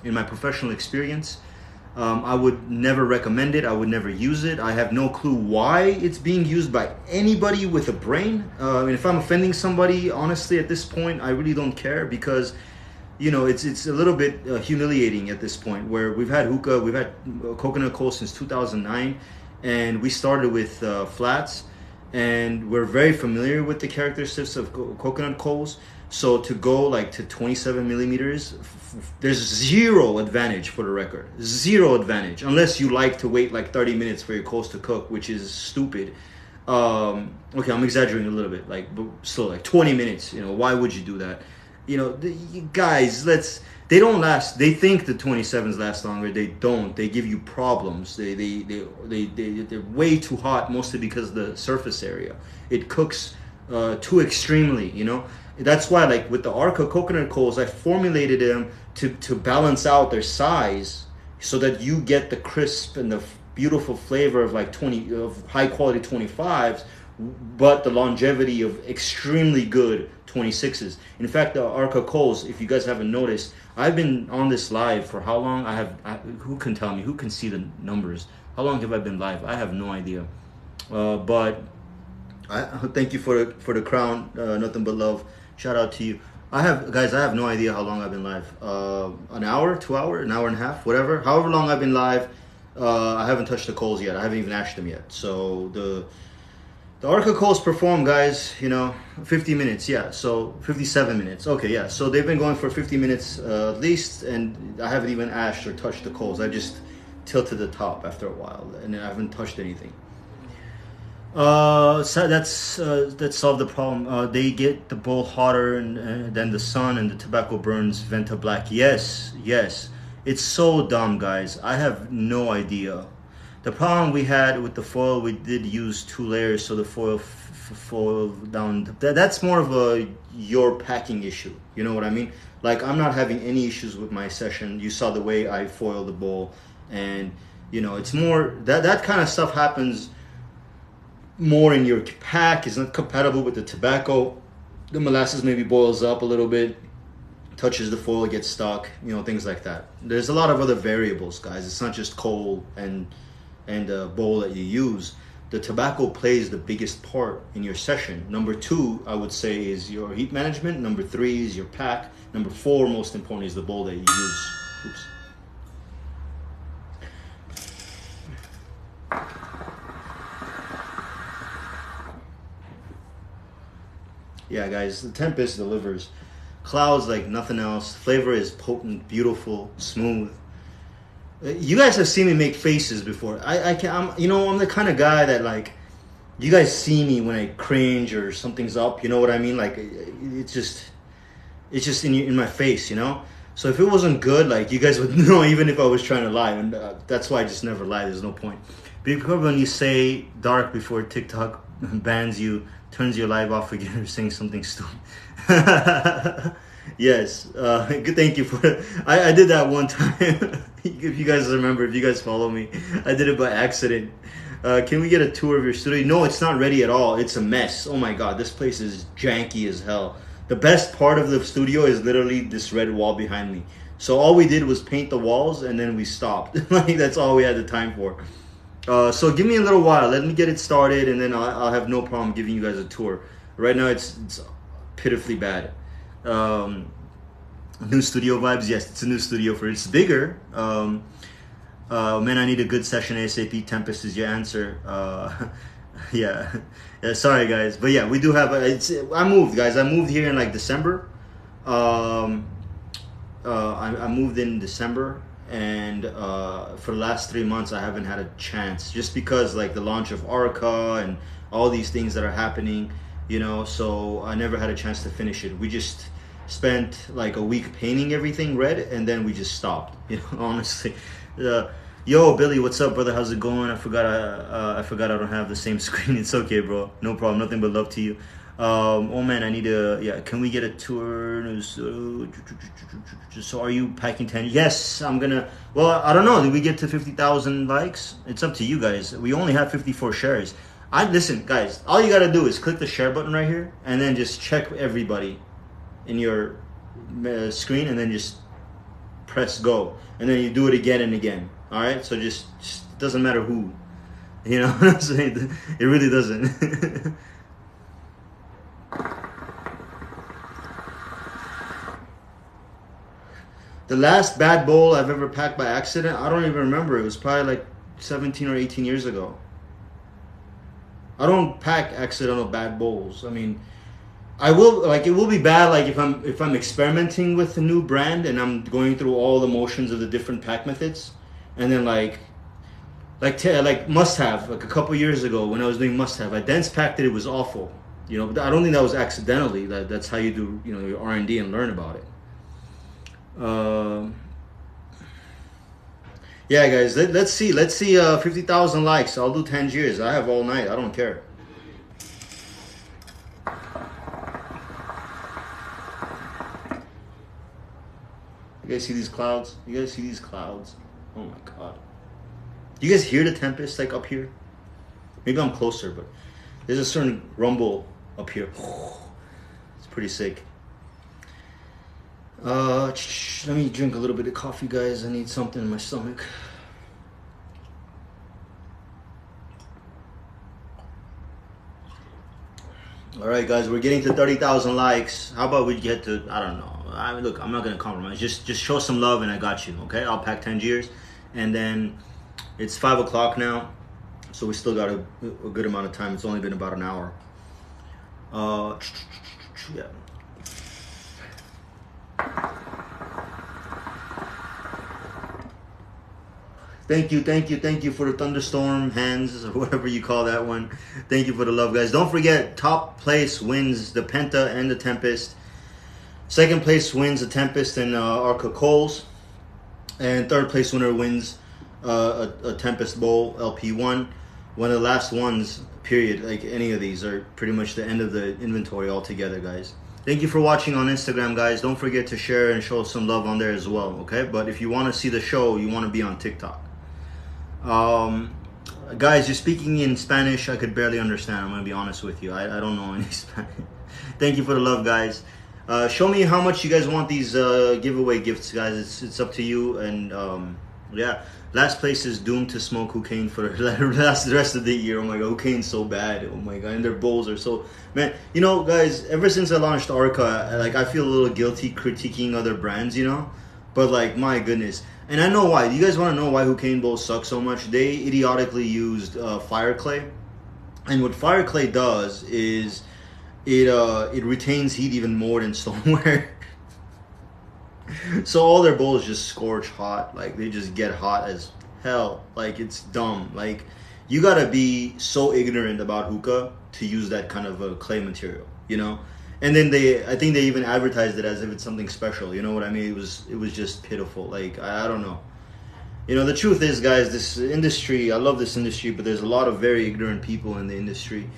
in my professional experience. I would never recommend it. I would never use it. I have no clue why it's being used by anybody with a brain. And if I'm offending somebody, honestly, at this point, I really don't care, because you know, it's a little bit humiliating at this point, where we've had hookah, we've had coconut coal since 2009, and we started with flats, and we're very familiar with the characteristics of coconut coals. So to go like to 27 millimeters, there's zero advantage, for the record. Zero advantage, unless you like to wait like 30 minutes for your coals to cook, which is stupid. Okay, I'm exaggerating a little bit, like, but still, like 20 minutes. You know, why would you do that? You know, you guys, they don't last. They think the 27s last longer. They don't. They give you problems. They're way too hot, mostly because of the surface area. It cooks too extremely, you know. That's why, like, with the ARKA coconut coals, I formulated them to balance out their size, so that you get the crisp and the beautiful flavor of like high quality 25s, but the longevity of extremely good 26s. In fact, the ARKA coals, if you guys haven't noticed, I've been on this live for how long? Who can tell me? Who can see the numbers? How long have I been live? I have no idea. But I thank you for the crown. Nothing but love. Shout out to you. I have no idea how long I've been live. An hour, 2 hours, an hour and a half, whatever. However long I've been live, I haven't touched the coals yet. I haven't even ashed them yet. So the ARKA coals perform, guys, you know, 50 minutes. Yeah, so 57 minutes. Okay, yeah. So they've been going for 50 minutes at least, and I haven't even ashed or touched the coals. I just tilted the top after a while, and I haven't touched anything. So that solved the problem. They get the bowl hotter and than the sun, and the tobacco burns Venta Black. Yes. It's so dumb, guys. I have no idea. The problem we had with the foil, we did use 2 layers, so the foil down. That's more of your packing issue. You know what I mean? Like, I'm not having any issues with my session. You saw the way I foiled the bowl, and you know, it's more that kind of stuff happens more in your pack. Is not compatible with the tobacco. The molasses maybe boils up a little bit, touches the foil, gets stuck, you know, things like that. There's a lot of other variables, guys. It's not just coal and bowl that you use. The tobacco plays the biggest part in your session. Number 2, I would say, is your heat management. Number 3 is your pack. Number 4, most important, is the bowl that you use. Oops. Yeah, guys, the Tempest delivers. Clouds like nothing else. Flavor is potent, beautiful, smooth. You guys have seen me make faces before. I'm the kind of guy that, like, you guys see me when I cringe or something's up. You know what I mean? Like, it's just in my face, you know. So if it wasn't good, like, you guys would know, even if I was trying to lie. And that's why I just never lie. There's no point. Because when you say dark before TikTok bans you, turns your live off again, or saying something stupid. Yes, good. Thank you for. I did that one time. If you guys remember, if you guys follow me, I did it by accident. Can we get a tour of your studio? No, it's not ready at all. It's a mess. Oh my god, this place is janky as hell. The best part of the studio is literally this red wall behind me. So all we did was paint the walls, and then we stopped. Like, that's all we had the time for. So give me a little while. Let me get it started, and then I'll have no problem giving you guys a tour. Right now, it's pitifully bad. New studio vibes. Yes, it's a new studio it's bigger. Man, I need a good session ASAP. Tempest is your answer. Yeah. Sorry, guys, but yeah, we do have. I moved, guys. I moved here in like December. I moved in December. And for the last 3 months, I haven't had a chance, just because, like, the launch of ARKA and all these things that are happening, you know. So I never had a chance to finish it. We just spent like a week painting everything red, and then we just stopped, you know. Honestly. Yo, Billy, what's up, brother? How's it going? I forgot I don't have the same screen. It's okay, bro. No problem. Nothing but love to you. Oh man, I need a, yeah, can we get a tour? So are you packing 10? Yes, I'm gonna, well, I don't know, did we get to 50,000 likes? It's up to you guys. We only have 54 shares. Listen, guys, all you gotta do is click the share button right here, and then just check everybody in your screen, and then just press go, and then you do it again and again. All right, so just it doesn't matter who, you know what I'm saying? It really doesn't. The last bad bowl I've ever packed by accident, I don't even remember. It was probably like 17 or 18 years ago. I don't pack accidental bad bowls. I mean, I will, like, it will be bad, like, if I'm experimenting with a new brand and I'm going through all the motions of the different pack methods, and then like Must Have, like a couple years ago when I was doing Must Have, I dense packed it. It was awful. You know, I don't think that was accidentally. That's how you do, you know, your R&D and learn about it. Yeah, guys, let's see 50,000 likes. I'll do Tangiers. I have all night. I don't care. You guys see these clouds? You guys see these clouds? Oh my god. Do you guys hear the Tempest like up here? Maybe I'm closer, but there's a certain rumble up here. It's pretty sick. Let me drink a little bit of coffee, guys. I need something in my stomach. All right, guys, we're getting to 30,000 likes. How about we get to, I don't know. Look, I'm not gonna compromise. Just show some love, and I got you. Okay, I'll pack Tangiers, and then it's 5 o'clock now, so we still got a good amount of time. It's only been about an hour. Yeah. Thank you for the thunderstorm hands, or whatever you call that one. Thank you for the love, guys. Don't forget, top place wins the Penta and the Tempest. Second place wins the Tempest and ARKA Coals. And third place winner wins a Tempest Bowl LP1. One of the last ones, period. Like any of these are pretty much the end of the inventory altogether, guys. Thank you for watching on Instagram, guys. Don't forget to share and show some love on there as well, okay? But if you want to see the show, you want to be on TikTok. Guys, you're speaking in Spanish. I could barely understand. I'm going to be honest with you. I don't know any Spanish. Thank you for the love, guys. Show me how much you guys want these giveaway gifts, guys. It's up to you. And yeah, last place is doomed to smoke Hookah for the rest of the year. Oh my god, Hookah's so bad. Oh my god, and their bowls are so, man. You know, guys, ever since I launched ARKA, like, I feel a little guilty critiquing other brands, you know. But like, my goodness. And I know why. Do you guys want to know why Hookah bowls suck so much? They idiotically used fire clay, and what fire clay does is it retains heat even more than stoneware. So all their bowls just scorch hot. Like, they just get hot as hell. Like, it's dumb. Like, you gotta be so ignorant about hookah to use that kind of a clay material, you know. And then I think they even advertised it as if it's something special. You know what I mean? It was just pitiful. Like, I don't know. You know, the truth is, guys, this industry, I love this industry, but there's a lot of very ignorant people in the industry.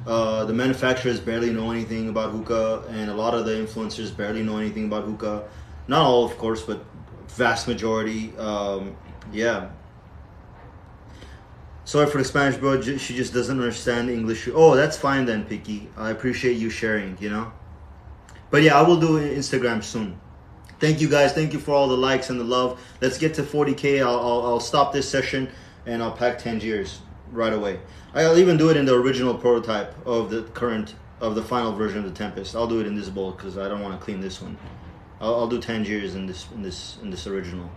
The manufacturers barely know anything about hookah, and a lot of the influencers barely know anything about hookah. Not all, of course, but vast majority. Yeah. Sorry for the Spanish, bro. She just doesn't understand English. Oh, that's fine then, Picky. I appreciate you sharing, you know. But yeah, I will do Instagram soon. Thank you, guys. Thank you for all the likes and the love. Let's get to 40K. I'll stop this session, and I'll pack Tangiers right away. I'll even do it in the original prototype of the final version of the Tempest. I'll do it in this bowl because I don't want to clean this one. I'll do Tangiers in this original.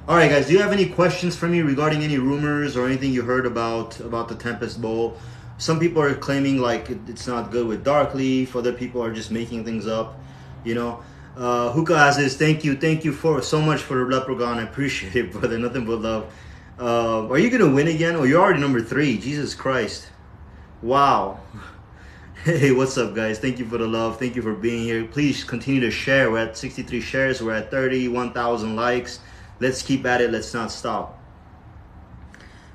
All right, guys. Do you have any questions for me regarding any rumors or anything you heard about the Tempest Bowl? Some people are claiming like it's not good with dark leaf. Other people are just making things up. You know, Hookah asks, thank you for so much for the leprechaun. I appreciate it, brother. Nothing but love. Are you gonna win again? Oh, you're already number 3. Jesus Christ! Wow. Hey, what's up, guys? Thank you for the love. Thank you for being here. Please continue to share. We're at 63 shares. We're at 31,000 likes. Let's keep at it. Let's not stop.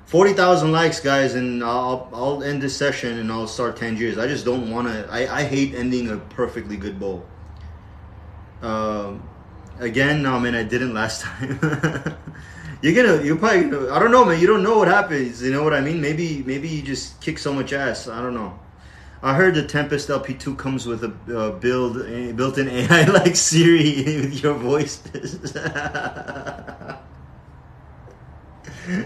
40,000 likes, guys, and I'll end this session and I'll start Tangiers. I just don't want to. I hate ending a perfectly good bowl. Again, no, man, I didn't last time. You're probably gonna, I don't know, man. You don't know what happens. You know what I mean? Maybe you just kick so much ass. I don't know. I heard the Tempest LP2 comes with a built-in AI like Siri with your voice.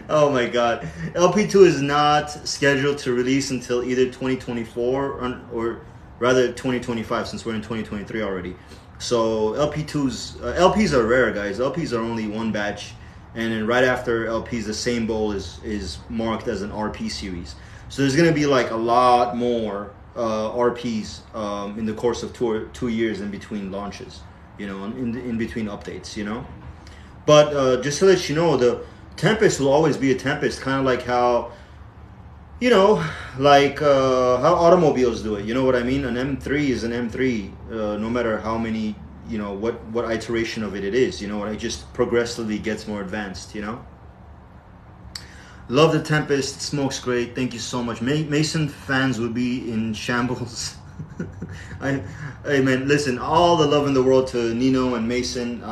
Oh my God. LP2 is not scheduled to release until either 2024 or rather 2025, since we're in 2023 already. So LPs are rare, guys. LPs are only one batch, and then right after LPs, the same bowl is marked as an RP series. So there's gonna be like a lot more RPs in the course of 2 years in between launches, you know, in between updates, you know. But just to let you know, the Tempest will always be a Tempest, kind of like how, you know, like how automobiles do it. You know what I mean? An M3 is an M3, no matter how many, you know, what iteration of it is. You know, it just progressively gets more advanced. You know. Love the Tempest. It smokes great. Thank you so much. Mason fans would be in shambles. Hey man, listen, all the love in the world to Nino and Mason.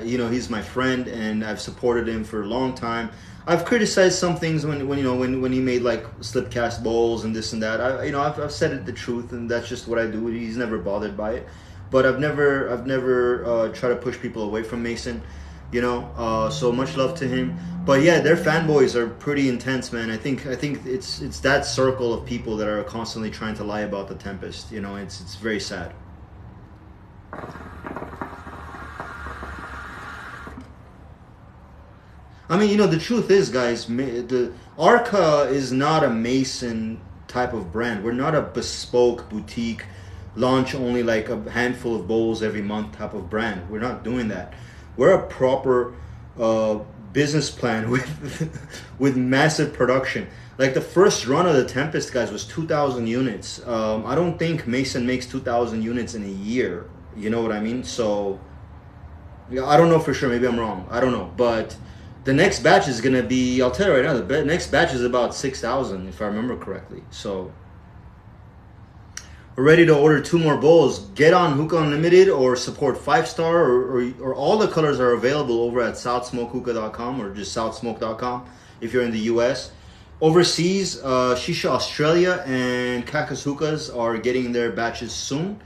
You know, he's my friend, and I've supported him for a long time. I've criticized some things when he made like slip cast bowls and this and that. I've said it the truth, and that's just what I do. He's never bothered by it, but I've never tried to push people away from Mason. You know, so much love to him. But yeah, their fanboys are pretty intense, man. I think it's that circle of people that are constantly trying to lie about the Tempest. You know, it's very sad. I mean, you know, the truth is, guys, the ARKA is not a Mason type of brand. We're not a bespoke boutique, launch only like a handful of bowls every month type of brand. We're not doing that. We're a proper business plan with massive production. Like the first run of the Tempest, guys, was 2,000 units. I don't think Mason makes 2,000 units in a year. You know what I mean? So yeah, I don't know for sure. Maybe I'm wrong. I don't know. But the next batch is gonna be, I'll tell you right now, the next batch is about 6,000 if I remember correctly. So we're ready to order 2 more bowls. Get on Hookah Unlimited or support 5-star, or all the colors are available over at southsmokehookah.com or just southsmoke.com if you're in the US. Overseas, Shisha Australia and Cactus Hookahs are getting their batches soon.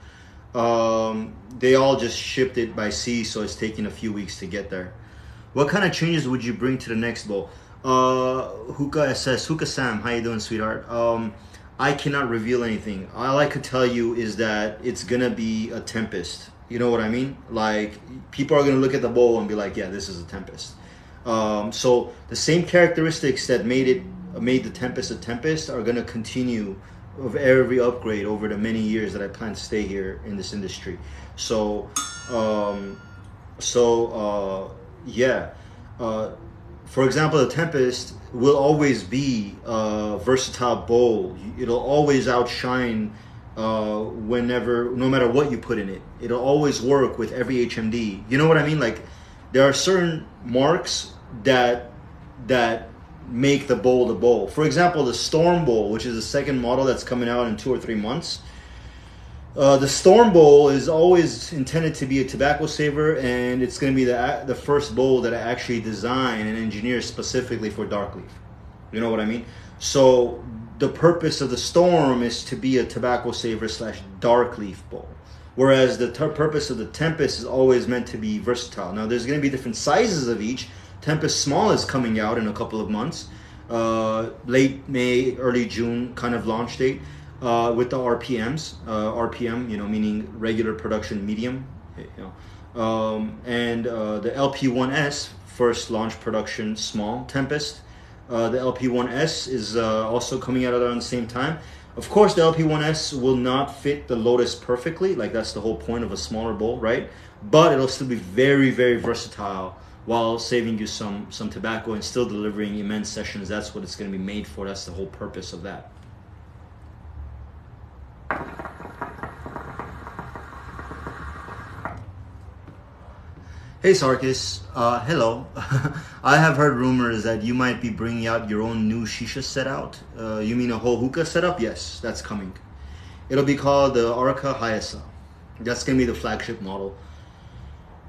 They all just shipped it by sea, so it's taking a few weeks to get there. What kind of changes would you bring to the next bowl? Hookah SS, Hookah Sam, how you doing, sweetheart? I cannot reveal anything. All I could tell you is that it's gonna be a Tempest. You know what I mean? Like, people are gonna look at the bowl and be like, yeah, this is a Tempest. So the same characteristics that made the Tempest a Tempest are gonna continue of every upgrade over the many years that I plan to stay here in this industry. So, yeah. For example, the Tempest will always be a versatile bowl. It'll always outshine no matter what you put in it. It'll always work with every HMD. You know what I mean? Like, there are certain marks that make the bowl the bowl. For example, the Storm Bowl, which is the second model that's coming out in 2 or 3 months. The Storm Bowl is always intended to be a tobacco saver, and it's going to be the first bowl that I actually design and engineer specifically for dark leaf. You know what I mean? So the purpose of the Storm is to be a tobacco saver / dark leaf bowl, whereas the purpose of the Tempest is always meant to be versatile. Now there's going to be different sizes of each. Tempest Small is coming out in a couple of months, late May, early June kind of launch date. With the RPMs, RPM, you know, meaning regular production medium, you know, and the LP1S, first launch production small Tempest. The LP1S is also coming out around the same time. Of course, the LP1S will not fit the Lotus perfectly, like that's the whole point of a smaller bowl, right? But it'll still be very, very versatile while saving you some tobacco and still delivering immense sessions. That's what it's going to be made for. That's the whole purpose of that. Hey Sarkis, hello. I have heard rumors that you might be bringing out your own new shisha set out. You mean a whole hookah setup? Yes, that's coming. It'll be called the ARKA Hayasa. That's going to be the flagship model.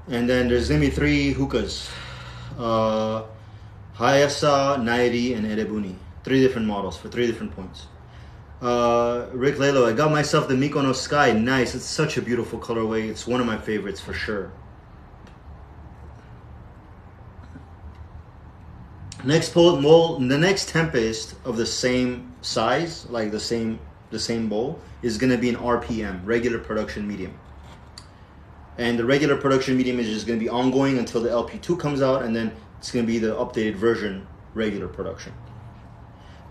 And then there's going to be 3 hookahs. Hayasa, Nairi, and Erebuni. 3 different models for 3 different points. Rick Lalo, I got myself the Mykonos Sky. Nice. It's such a beautiful colorway. It's one of my favorites for sure. The next Tempest of the same size, like the same bowl, is gonna be an RPM, regular production medium. And the regular production medium is just gonna be ongoing until the LP2 comes out, and then it's gonna be the updated version, regular production.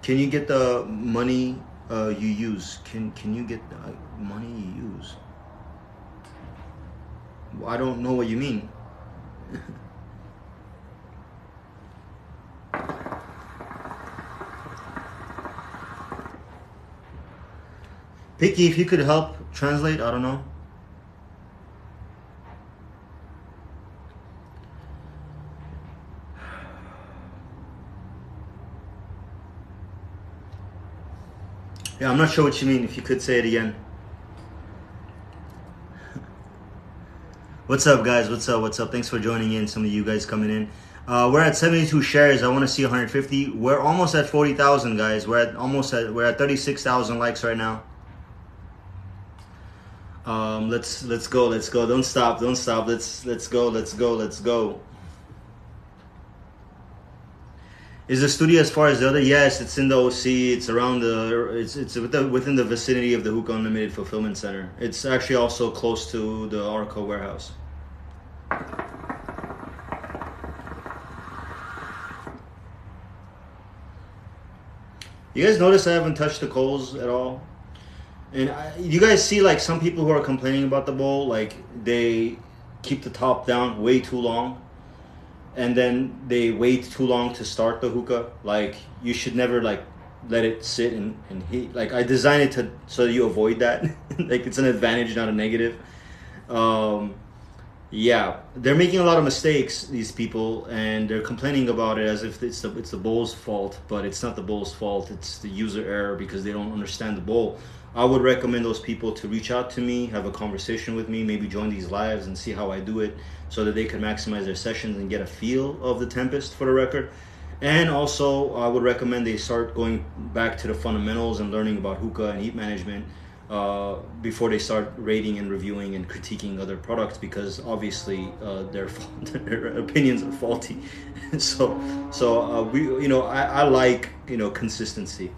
Can you get the money you use? Can you get the money you use? I don't know what you mean. Picky, if you could help translate, I don't know. Yeah, I'm not sure what you mean. If you could say it again. What's up, guys? What's up? What's up? Thanks for joining in. Some of you guys coming in. We're at 72 shares. I want to see 150. We're almost at 40,000, guys. We're at 36,000 likes right now. Let's go. Don't stop. Let's go. Is the studio as far as the other? Yes, it's in the OC. It's around it's within the vicinity of the Hookah Unlimited Fulfillment Center. It's actually also close to the ARKA warehouse. You guys notice I haven't touched the coals at all? And you guys see, like, some people who are complaining about the bowl, like, they keep the top down way too long, and then they wait too long to start the hookah. Like, you should never, like, let it sit and heat. Like, I designed it so that you avoid that. Like, it's an advantage, not a negative. Yeah, they're making a lot of mistakes, these people, and they're complaining about it as if it's the bowl's fault, but it's not the bowl's fault. It's the user error because they don't understand the bowl. I would recommend those people to reach out to me, have a conversation with me, maybe join these lives and see how I do it so that they can maximize their sessions and get a feel of the Tempest for the record. And also, I would recommend they start going back to the fundamentals and learning about hookah and heat management before they start rating and reviewing and critiquing other products, because obviously their opinions are faulty. I like, consistency.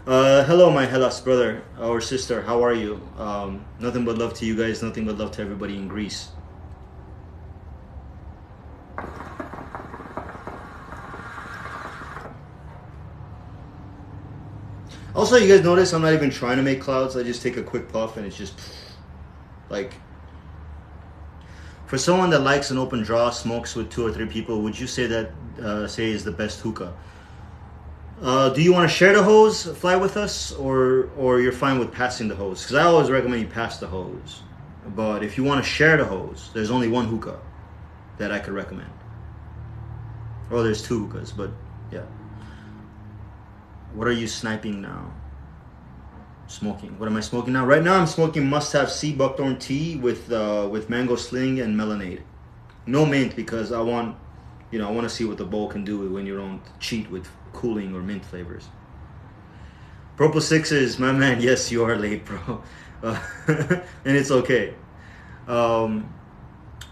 Hello, my Hellas brother or sister. How are you? Nothing but love to you guys. Nothing but love to everybody in Greece. Also, you guys notice I'm not even trying to make clouds. I just take a quick puff and it's just like, for someone that likes an open draw, smokes with 2 or 3 people, would you say that is the best hookah? Do you want to share the hose, fly with us, or you're fine with passing the hose? Because I always recommend you pass the hose. But if you want to share the hose, there's only one hookah that I could recommend. Oh, there's 2 hookahs, but yeah. What are you sniping now? Smoking. What am I smoking now? Right now I'm smoking must-have C buckthorn tea with mango sling and melonade. No mint, because I want to see what the bowl can do when you don't cheat with cooling or mint flavors. Purple Sixes, my man. Yes, you are late, bro. And it's okay.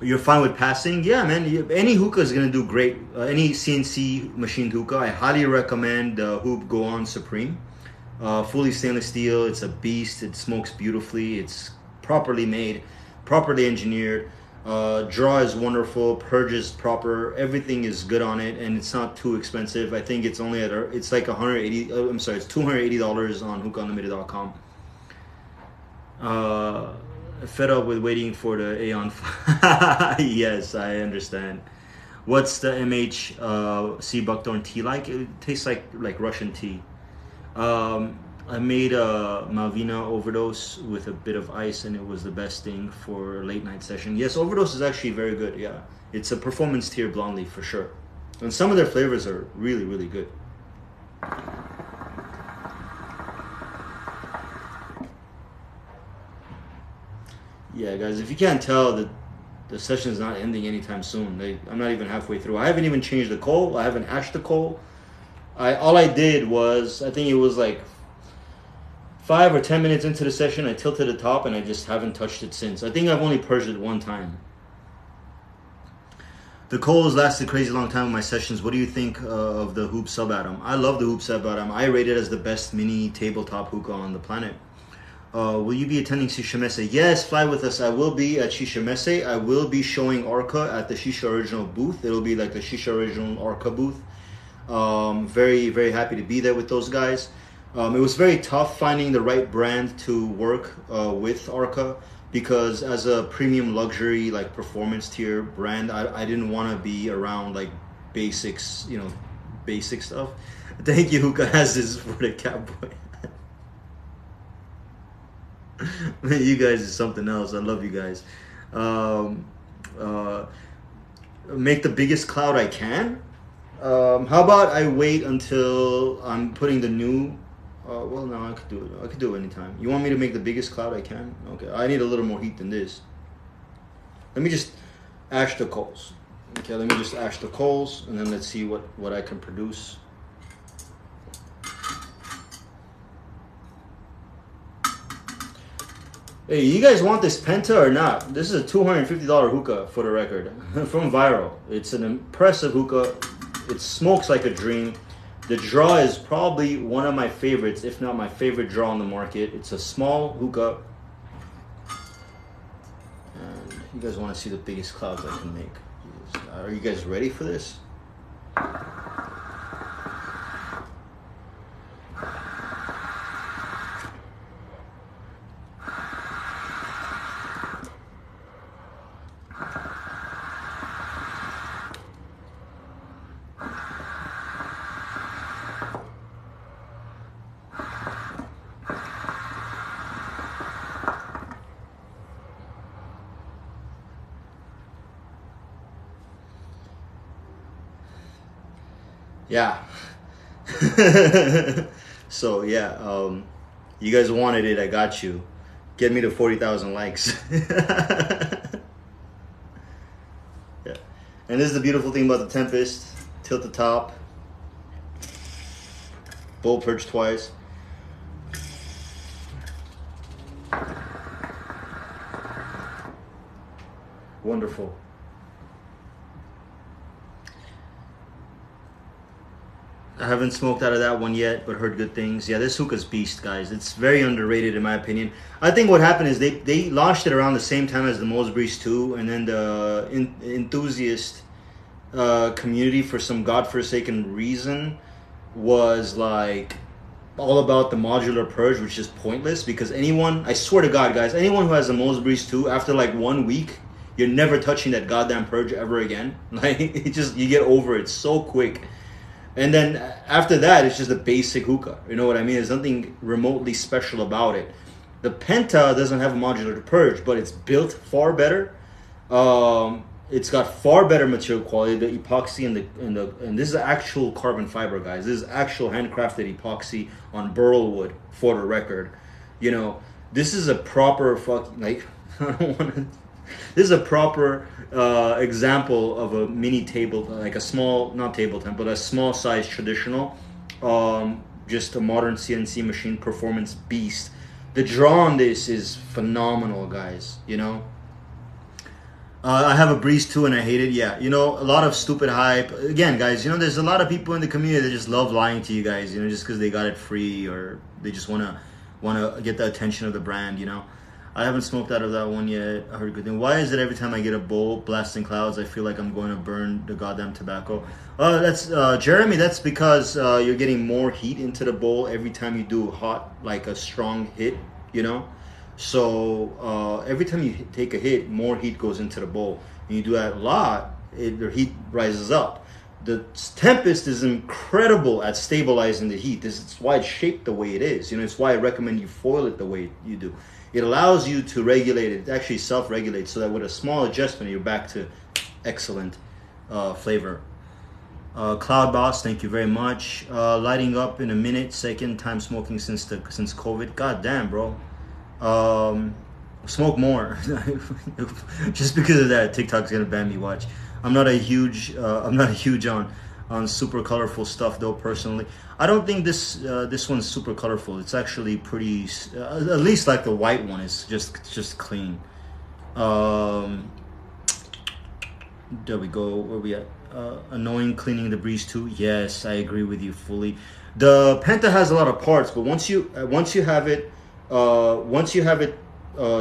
You're fine with passing? Yeah, man. Any hookah is going to do great. Any CNC machined hookah, I highly recommend Hoop Go On Supreme. Fully stainless steel. It's a beast. It smokes beautifully. It's properly made, properly engineered. Draw is wonderful. Purge is proper. Everything is good on it, and it's not too expensive. I think it's only it's like $180. I'm sorry, it's $280 on hookahunlimited.com. Fed up with waiting for the Aeon. Yes, I understand. What's the MH sea buckthorn tea like? It tastes like Russian tea. I made a Malvina overdose with a bit of ice, and it was the best thing for a late night session. Yes, overdose is actually very good. Yeah, it's a performance tier blonde leaf for sure, and some of their flavors are really, really good. Yeah, guys, if you can't tell, the session is not ending anytime soon. I'm not even halfway through. I haven't even changed the coal. I haven't ashed the coal. All I did was, I think it was like 5 or 10 minutes into the session, I tilted the top, and I just haven't touched it since. I think I've only purged it one time. The coals lasted crazy long time in my sessions. What do you think of the Hoop Sub-Atom? I love the Hoop Sub-Atom. I rate it as the best mini tabletop hookah on the planet. Will you be attending Shisha Messe? Yes, fly with us. I will be at Shisha Messe. I will be showing ARKA at the Shisha Original booth. It'll be like the Shisha Original ARKA booth. Very, very happy to be there with those guys. It was very tough finding the right brand to work with ARKA, because as a premium luxury, like performance tier brand, I didn't want to be around like basics, you know, basic stuff. Thank you, Hookah has this for the cowboy. You guys is something else. I love you guys. Make the biggest cloud I can. How about I wait until I'm putting the new well, no, I could do it. I could do it anytime. You want me to make the biggest cloud I can? Okay, I need a little more heat than this. Let me just ash the coals. Okay, let me just ash the coals, and then let's see what I can produce. Hey, you guys want this Penta or not? This is a $250 hookah for the record from Viral. It's an impressive hookah. It smokes like a dream. The draw is probably one of my favorites, if not my favorite draw on the market. It's a small hookah. And you guys want to see the biggest clouds I can make. Are you guys ready for this? Yeah. So yeah, you guys wanted it, I got you. Get me to 40,000 likes. Yeah. And this is the beautiful thing about the Tempest. Tilt the top. Bowl perch twice. Wonderful. I haven't smoked out of that one yet, but heard good things. Yeah, this hookah's beast, guys. It's very underrated in my opinion. I think what happened is they launched it around the same time as the Mosebreeze 2, and then the enthusiast community, for some godforsaken reason, was like all about the modular purge, which is pointless, because anyone, I swear to God, guys, anyone who has a Mosebreeze 2, after like 1 week, you're never touching that goddamn purge ever again. Like, it just, you get over it so quick. And then after that, it's just a basic hookah. You know what I mean? There's nothing remotely special about it. The Penta doesn't have a modular purge, but it's built far better. It's got far better material quality. The epoxy and this is actual carbon fiber, guys. This is actual handcrafted epoxy on burl wood, for the record. You know, this is a proper fucking, like, I don't want to. This is a proper example of a mini table, like a small, not tabletop, but a small size traditional, just a modern CNC machine performance beast. The draw on this is phenomenal, guys, you know. I have a Breeze 2 and I hate it. Yeah, you know, a lot of stupid hype. Again, guys, you know, there's a lot of people in the community that just love lying to you guys, you know, just because they got it free, or they just want to get the attention of the brand, you know. I haven't smoked out of that one yet. I heard good thing. Why is it every time I get a bowl blasting clouds, I feel like I'm going to burn the goddamn tobacco? That's Jeremy. That's because you're getting more heat into the bowl every time you do hot, like a strong hit. You know, so every time you take a hit, more heat goes into the bowl. And you do that a lot, the heat rises up. The Tempest is incredible at stabilizing the heat. This is why it's shaped the way it is. You know, it's why I recommend you foil it the way you do. It allows you to regulate it. It actually self-regulates, so that with a small adjustment, you're back to excellent flavor. Cloud Boss, thank you very much. Lighting up in a minute, second time smoking since COVID. God damn, bro. Smoke more. Just because of that, TikTok's gonna ban me. Watch. I'm not a huge on super colorful stuff though. Personally, I don't think this one's super colorful. It's actually pretty, at least like the white one is just clean. There we go. Where we at? Annoying cleaning the breeze too. Yes, I agree with you fully. The Penta has a lot of parts, but once you have it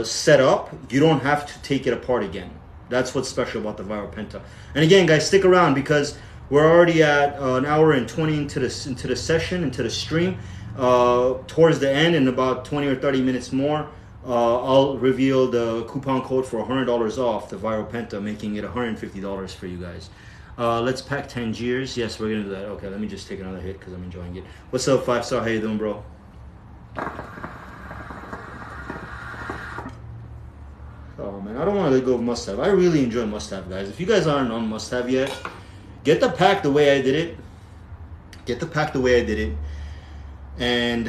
set up, you don't have to take it apart again. That's what's special about the Viral Penta. And again, guys, stick around because we're already at an hour and 20 into the session, into the stream. Towards the end, in about 20 or 30 minutes more, I'll reveal the coupon code for $100 off the Viral Penta, making it $150 for you guys. Let's pack Tangiers. Yes, we're gonna do that. Okay, let me just take another hit because I'm enjoying it. What's up, 5-star? How you doing, bro? Oh man, I don't want to let go of must have. I really enjoy must have, guys. If you guys aren't on must have yet, get the pack the way I did it. Get the pack the way I did it, and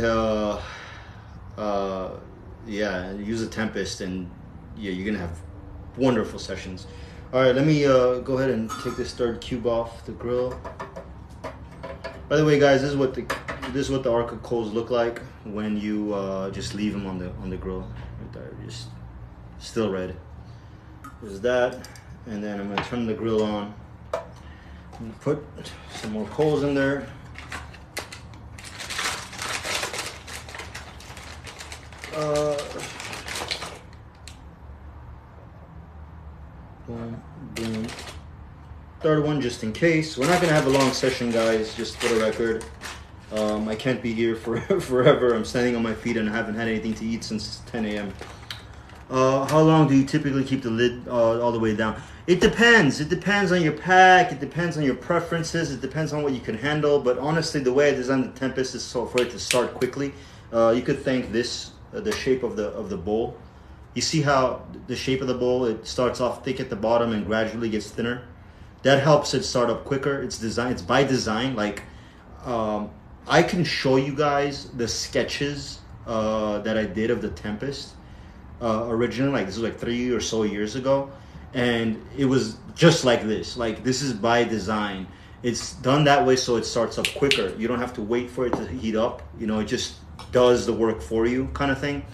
yeah, use a Tempest, and yeah, you're gonna have wonderful sessions. All right, let me go ahead and take this third cube off the grill. By the way, guys, this is what the ARKA coals look like when you just leave them on the grill. Right there, just still red. There's that, and then I'm gonna turn the grill on. I'm gonna put some more coals in there. Boom, boom. Third one, just in case. We're not gonna have a long session, guys. Just for the record, I can't be here for forever. I'm standing on my feet and I haven't had anything to eat since 10 a.m. How long do you typically keep the lid all the way down? It depends. It depends on your pack. It depends on your preferences. It depends on what you can handle. But honestly, the way I designed the Tempest is so for it to start quickly. You could thank this, the shape of the bowl. You see how the shape of the bowl, it starts off thick at the bottom and gradually gets thinner. That helps it start up quicker. It's by design. Like, I can show you guys the sketches that I did of the Tempest originally. Like, this was like 3 or so years ago, and it was just like this. Like, this is by design. It's done that way so it starts up quicker. You don't have to wait for it to heat up. You know, it just does the work for you, kind of thing.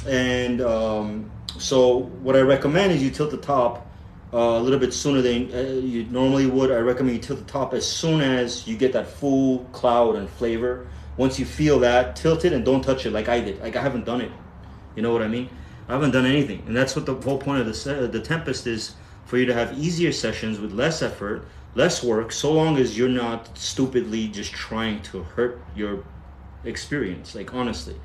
And so what I recommend is you tilt the top a little bit sooner than you normally would. I recommend you tilt the top as soon as you get that full cloud and flavor. Once you feel that, tilt it and don't touch it like I did. Like, I haven't done it. You know what I mean? I haven't done anything. And that's what the whole point of the Tempest is, for you to have easier sessions with less effort, less work, so long as you're not stupidly just trying to hurt your experience. Like, honestly.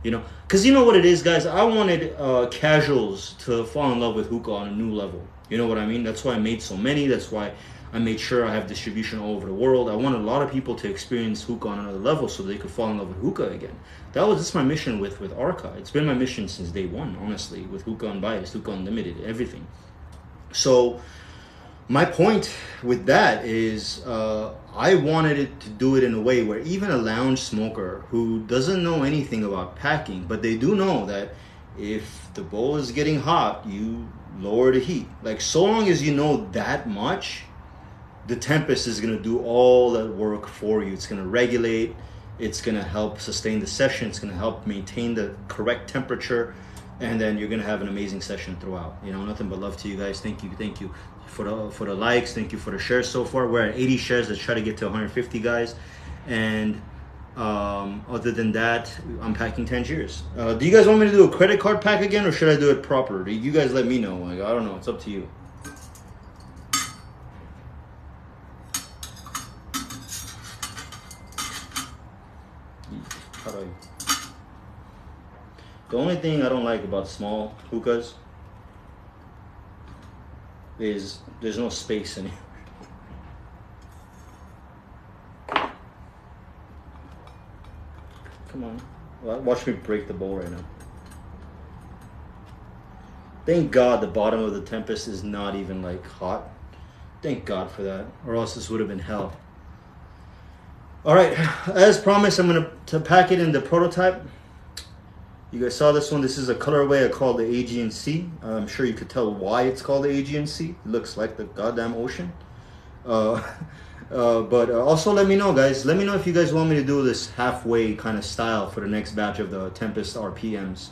You know, because you know what it is, guys. I wanted casuals to fall in love with hookah on a new level. You know what I mean? That's why I made so many. That's why I made sure I have distribution all over the world. I wanted a lot of people to experience hookah on another level so they could fall in love with hookah again. That's my mission with ARKA. It's been my mission since day one, honestly, with Hookah Unbiased, Hookah Unlimited, everything. So my point with that is I wanted it to do it in a way where even a lounge smoker who doesn't know anything about packing, but they do know that if the bowl is getting hot, you lower the heat. Like, so long as you know that much, the Tempest is going to do all that work for you. It's going to regulate. It's going to help sustain the session. It's going to help maintain the correct temperature. And then you're going to have an amazing session throughout. You know, nothing but love to you guys. Thank you for the likes. Thank you for the shares so far. We're at 80 shares. Let's try to get to 150, guys. And other than that, I'm packing Tangiers. Do you guys want me to do a credit card pack again, or should I do it proper? You guys let me know. Like, I don't know. It's up to you. How do I... The only thing I don't like about small hookahs is there's no space in it. Come on. Watch me break the bowl right now. Thank God the bottom of the Tempest is not even like hot. Thank God for that, or else this would have been hell. All right, as promised, I'm going to pack it in the prototype. You guys saw this one. This is a colorway I call the AGNC. I'm sure you could tell why it's called the AGNC. It looks like the goddamn ocean. But also let me know, guys. Let me know if you guys want me to do this halfway kind of style for the next batch of the Tempest RPMs.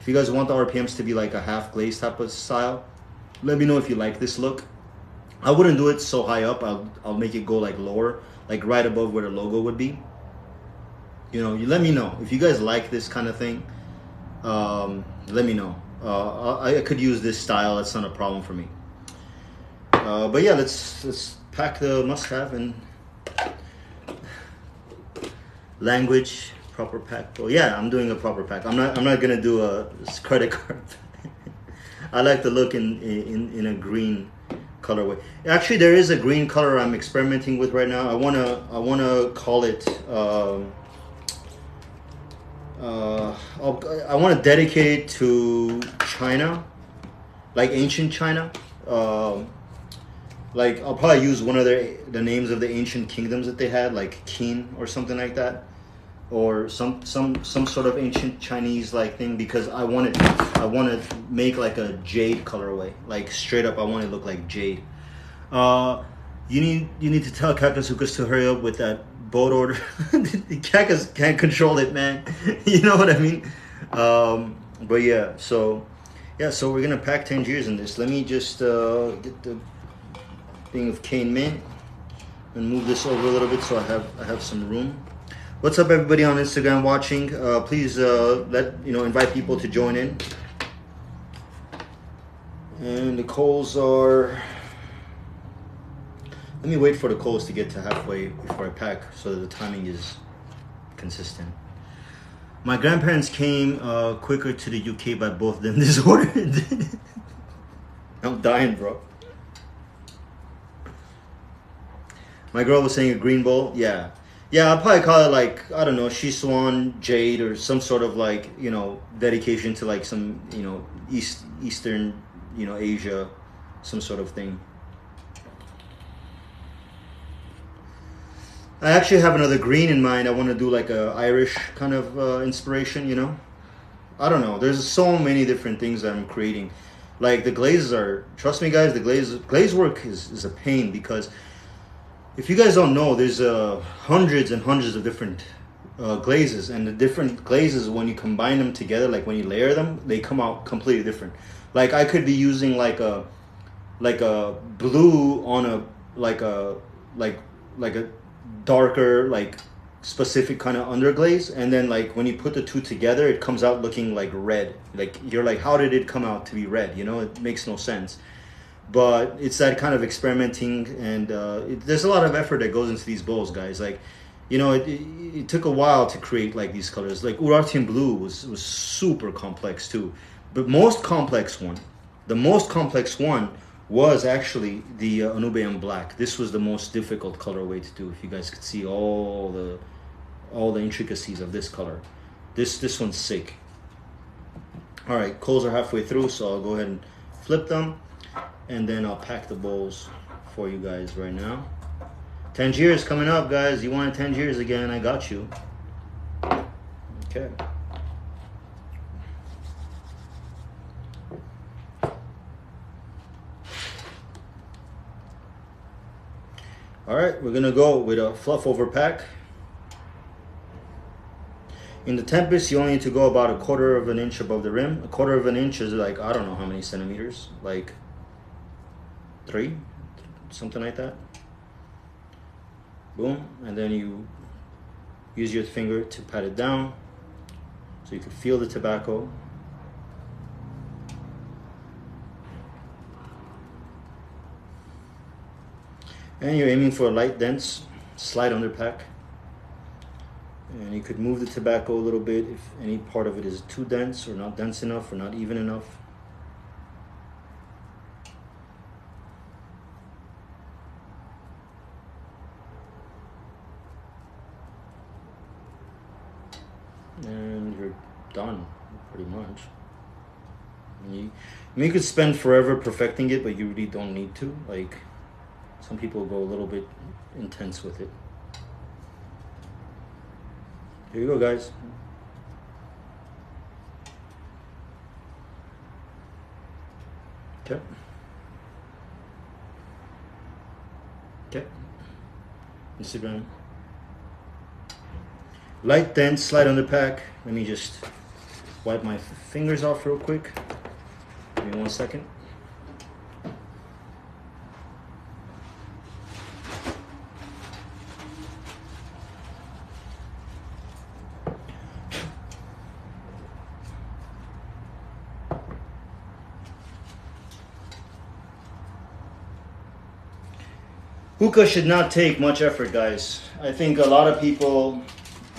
If you guys want the RPMs to be like a half glaze type of style, let me know if you like this look. I wouldn't do it so high up. I'll make it go like lower, like right above where the logo would be. You know, you let me know if you guys like this kind of thing. Let me know. I could use this style. That's not a problem for me. But yeah, let's pack the must-have and language proper pack. Oh yeah, I'm doing a proper pack. I'm not gonna do a credit card. I like the look in a green colorway. Actually, there is a green color I'm experimenting with right now. I wanna call it. I want to dedicate it to China, like ancient China. Like I'll probably use one of the names of the ancient kingdoms that they had, like Qin or something like that, or some sort of ancient Chinese like thing, because I want to make like a jade colorway, like straight up. I want it to look like jade. You need to tell Kakasukas to hurry up with that boat order. Kakas can't control it, man. You know what I mean? But yeah, so we're gonna pack Tangiers in this. Let me just get the thing of cane mint and move this over a little bit so I have some room. What's up, everybody on Instagram watching? Please invite people to join in. And the coals are. Let me wait for the coals to get to halfway before I pack so that the timing is consistent. My grandparents came quicker to the UK by both than this order. I'm dying, bro. My girl was saying a green bowl. Yeah, I'll probably call it like, I don't know, Shiswan jade or some sort of like, you know, dedication to like some, you know, Eastern, you know, Asia, some sort of thing. I actually have another green in mind. I want to do like a Irish kind of inspiration, you know. I don't know. There's so many different things that I'm creating. Like the glazes are, trust me guys, the glaze work is a pain, because if you guys don't know, there's hundreds and hundreds of different glazes, and the different glazes, when you combine them together, like when you layer them, they come out completely different. Like I could be using like a blue on a like a darker, like specific kind of underglaze, and then like when you put the two together, it comes out looking like red. Like you're like, how did it come out to be red? You know, it makes no sense. But it's that kind of experimenting, and there's a lot of effort that goes into these bowls, guys. Like, you know, it took a while to create like these colors. Like Urartian blue was super complex too. But the most complex one was actually the Anubian black. This was the most difficult colorway to do. If you guys could see all the intricacies of this color, this one's sick. All right, coals are halfway through, so I'll go ahead and flip them, and then I'll pack the bowls for you guys right now. Tangiers coming up, guys. You wanted Tangiers again? I got you. Okay. All right, we're gonna go with a fluff over pack. In the Tempest, you only need to go about 1/4 of an inch above the rim. 1/4 of an inch is like, I don't know how many centimeters, like 3, something like that. Boom, and then you use your finger to pat it down so you can feel the tobacco. And you're aiming for a light, dense, slight underpack. And you could move the tobacco a little bit if any part of it is too dense or not dense enough or not even enough. And you're done, pretty much. You could spend forever perfecting it, but you really don't need to. Like, some people go a little bit intense with it. Here you go, guys. Okay. Okay. Instagram. Light, dense, slight underpack. Let me just wipe my fingers off real quick. Give me 1 second. Hookah should not take much effort, guys. I think a lot of people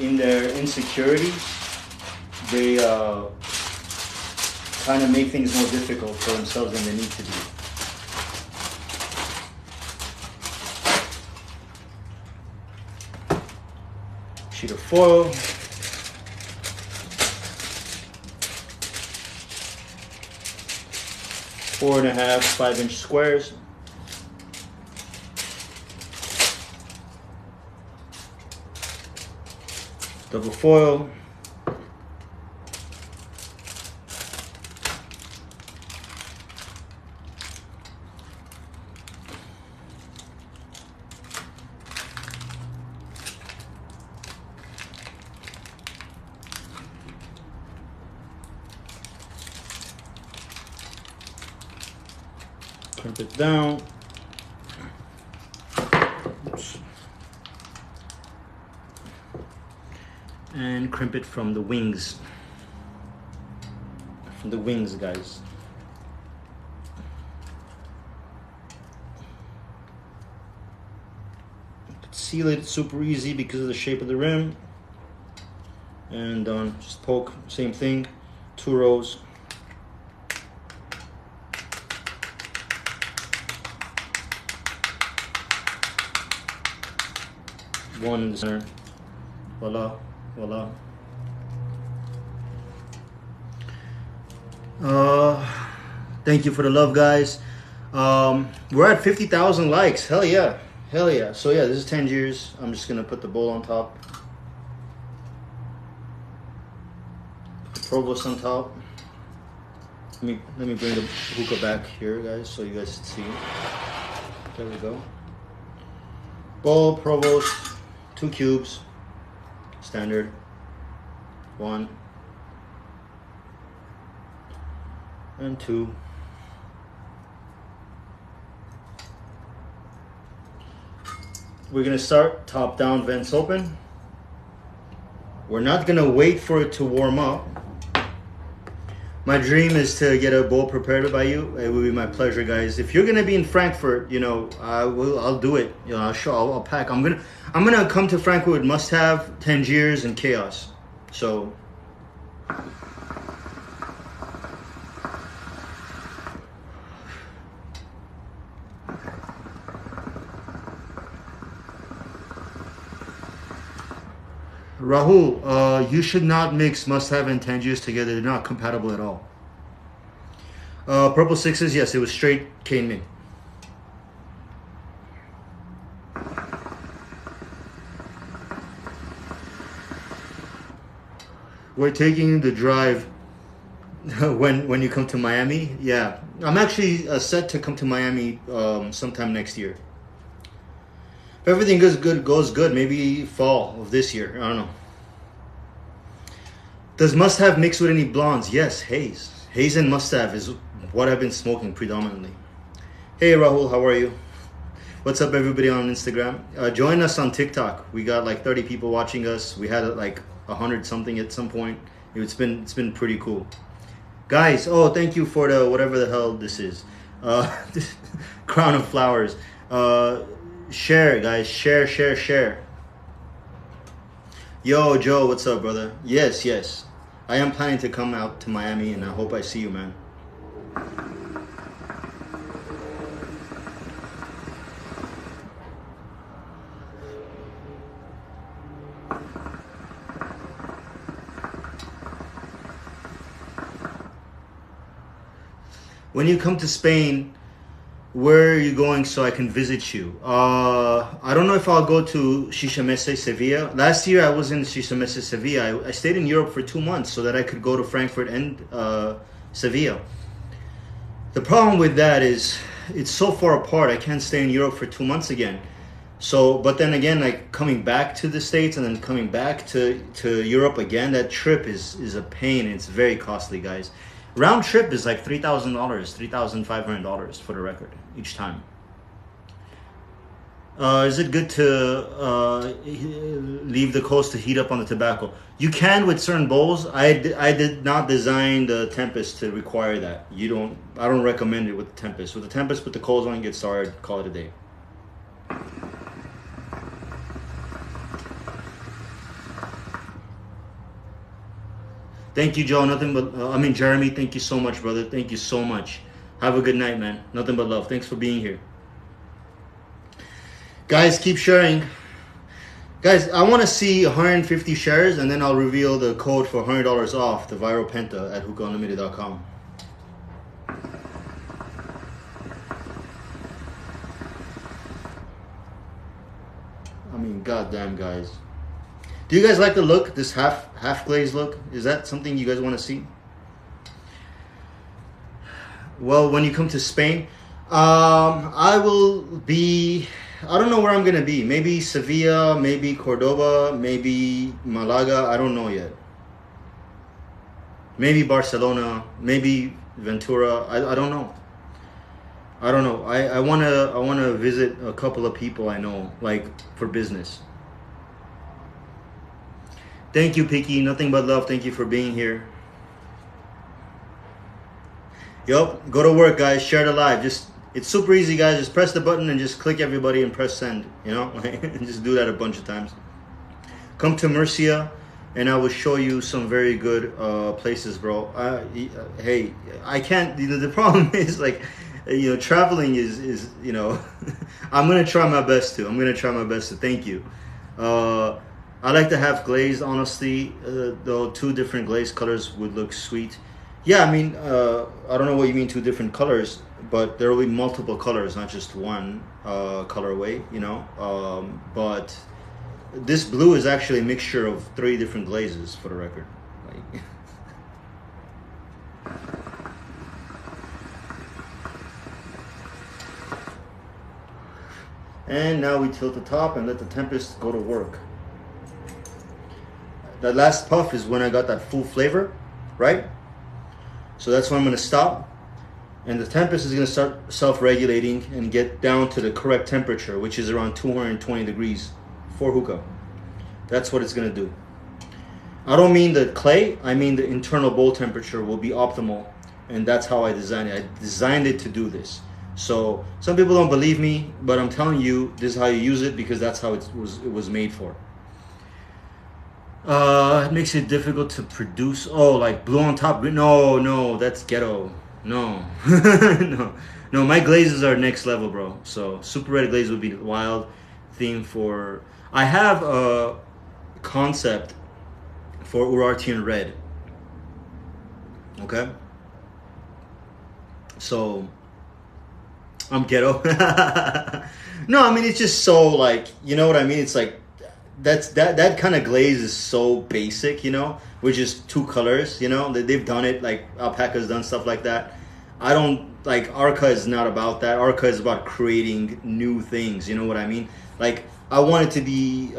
in their insecurities, they kind of make things more difficult for themselves than they need to be. Sheet of foil. 4.5 5-inch squares. Double foil. Crimp it down. Oops. And crimp it from the wings. From the wings, guys. Seal it super easy because of the shape of the rim. And just poke, same thing, 2 rows. One in the center. Voila, voila. Thank you for the love, guys. We're at 50,000 likes. Hell yeah, hell yeah. So yeah, this is Tangiers. I'm just gonna put the bowl on top. Put the Provost on top. Let me bring the hookah back here, guys, so you guys can see. There we go. Bowl, Provost. 2 cubes, standard, 1 and 2. We're gonna start top down, vents open. We're not gonna wait for it to warm up. My dream is to get a bowl prepared by you. It will be my pleasure, guys. If you're gonna be in Frankfurt, you know, I'll do it. You know, I'll pack. I'm gonna come to Frankfurt with must-have, Tangiers, and chaos. So. Rahul, you should not mix must-have and Tangiers together. They're not compatible at all. Purple 6s, yes, it was straight cane mint. We're taking the drive when you come to Miami. Yeah, I'm actually set to come to Miami sometime next year. If everything goes good, maybe fall of this year. I don't know. Does must-have mix with any blondes? Yes, haze. Haze and must-have is what I've been smoking predominantly. Hey Rahul, how are you? What's up everybody on Instagram? Join us on TikTok. We got like 30 people watching us. We had like 100 something at some point. It's been pretty cool. Guys, oh, thank you for the whatever the hell this is. Crown of flowers. Share, guys. Share. Yo, Joe, what's up, brother? Yes. I am planning to come out to Miami, and I hope I see you, man. When you come to Spain, where are you going so I can visit you? I don't know if I'll go to Shisha Messe Sevilla. Last year I was in Shisha Messe Sevilla. I stayed in Europe for 2 months so that I could go to Frankfurt and Sevilla. The problem with that is it's so far apart. I can't stay in Europe for 2 months again. So, but then again, like coming back to the States and then coming back to Europe again, that trip is a pain. It's very costly, guys. Round trip is like $3,000, $3,500 for the record each time. Is it good to leave the coast to heat up on the tobacco? You can with certain bowls. I did not design the Tempest to require that. I don't recommend it with the Tempest. With the Tempest, put the coals on, get started, call it a day. Thank you, Joe. Nothing but, Jeremy, thank you so much, brother. Thank you so much. Have a good night, man. Nothing but love. Thanks for being here. Guys, keep sharing. Guys, I want to see 150 shares, and then I'll reveal the code for $100 off the Viral Penta at hookahunlimited.com. I mean, goddamn, guys. Do you guys like the look? This half glaze look? Is that something you guys want to see? Well, when you come to Spain, I will be, I don't know where I'm going to be. Maybe Sevilla, maybe Cordoba, maybe Malaga. I don't know yet. Maybe Barcelona, maybe Ventura. I don't know. I don't know. I wanna visit a couple of people I know, like for business. Thank you, Picky. Nothing but love. Thank you for being here. Yup. Go to work, guys. Share the live. It's super easy, guys. Just press the button and just click everybody and press send. You know, and just do that a bunch of times. Come to Murcia, and I will show you some very good places, bro. Hey, I can't. The problem is like, traveling is I'm gonna try my best to. Thank you. I like to have glaze, honestly. Though 2 different glaze colors would look sweet. Yeah, I mean, I don't know what you mean 2 different colors, but there will be multiple colors, not just one colorway. But this blue is actually a mixture of 3 different glazes, for the record. Like, and now we tilt the top and let the Tempest go to work. That last puff is when I got that full flavor, right? So that's when I'm gonna stop. And the Tempest is gonna start self-regulating and get down to the correct temperature, which is around 220 degrees for hookah. That's what it's gonna do. I don't mean the clay, I mean the internal bowl temperature will be optimal. And that's how I designed it. I designed it to do this. So some people don't believe me, but I'm telling you, this is how you use it because that's how it was made for. It makes it difficult to produce. Oh, like blue on top. No, that's ghetto. No, no. My glazes are next level, bro. So super red glaze would be wild theme for. I have a concept for Urartian red. Okay. So I'm ghetto. No, I mean it's just so like, you know what I mean? It's like that kind of glaze is so basic, which is 2 colors, they've done it, like Alpaca's done stuff like that. I don't like, ARKA is not about that. ARKA is about creating new things, you know what I mean? Like I want it to be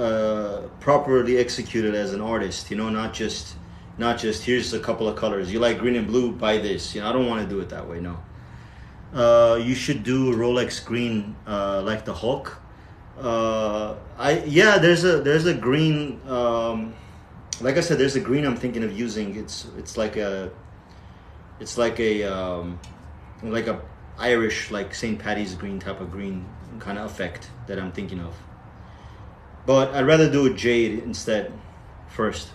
properly executed as an artist, not just here's a couple of colors. You like green and blue, buy this. I don't want to do it that way, no. You should do Rolex green, like the Hulk. There's a green, like I said, there's a green I'm thinking of using. It's like a Irish, like St. Patty's green type of green kind of effect that I'm thinking of. But I'd rather do a jade instead first.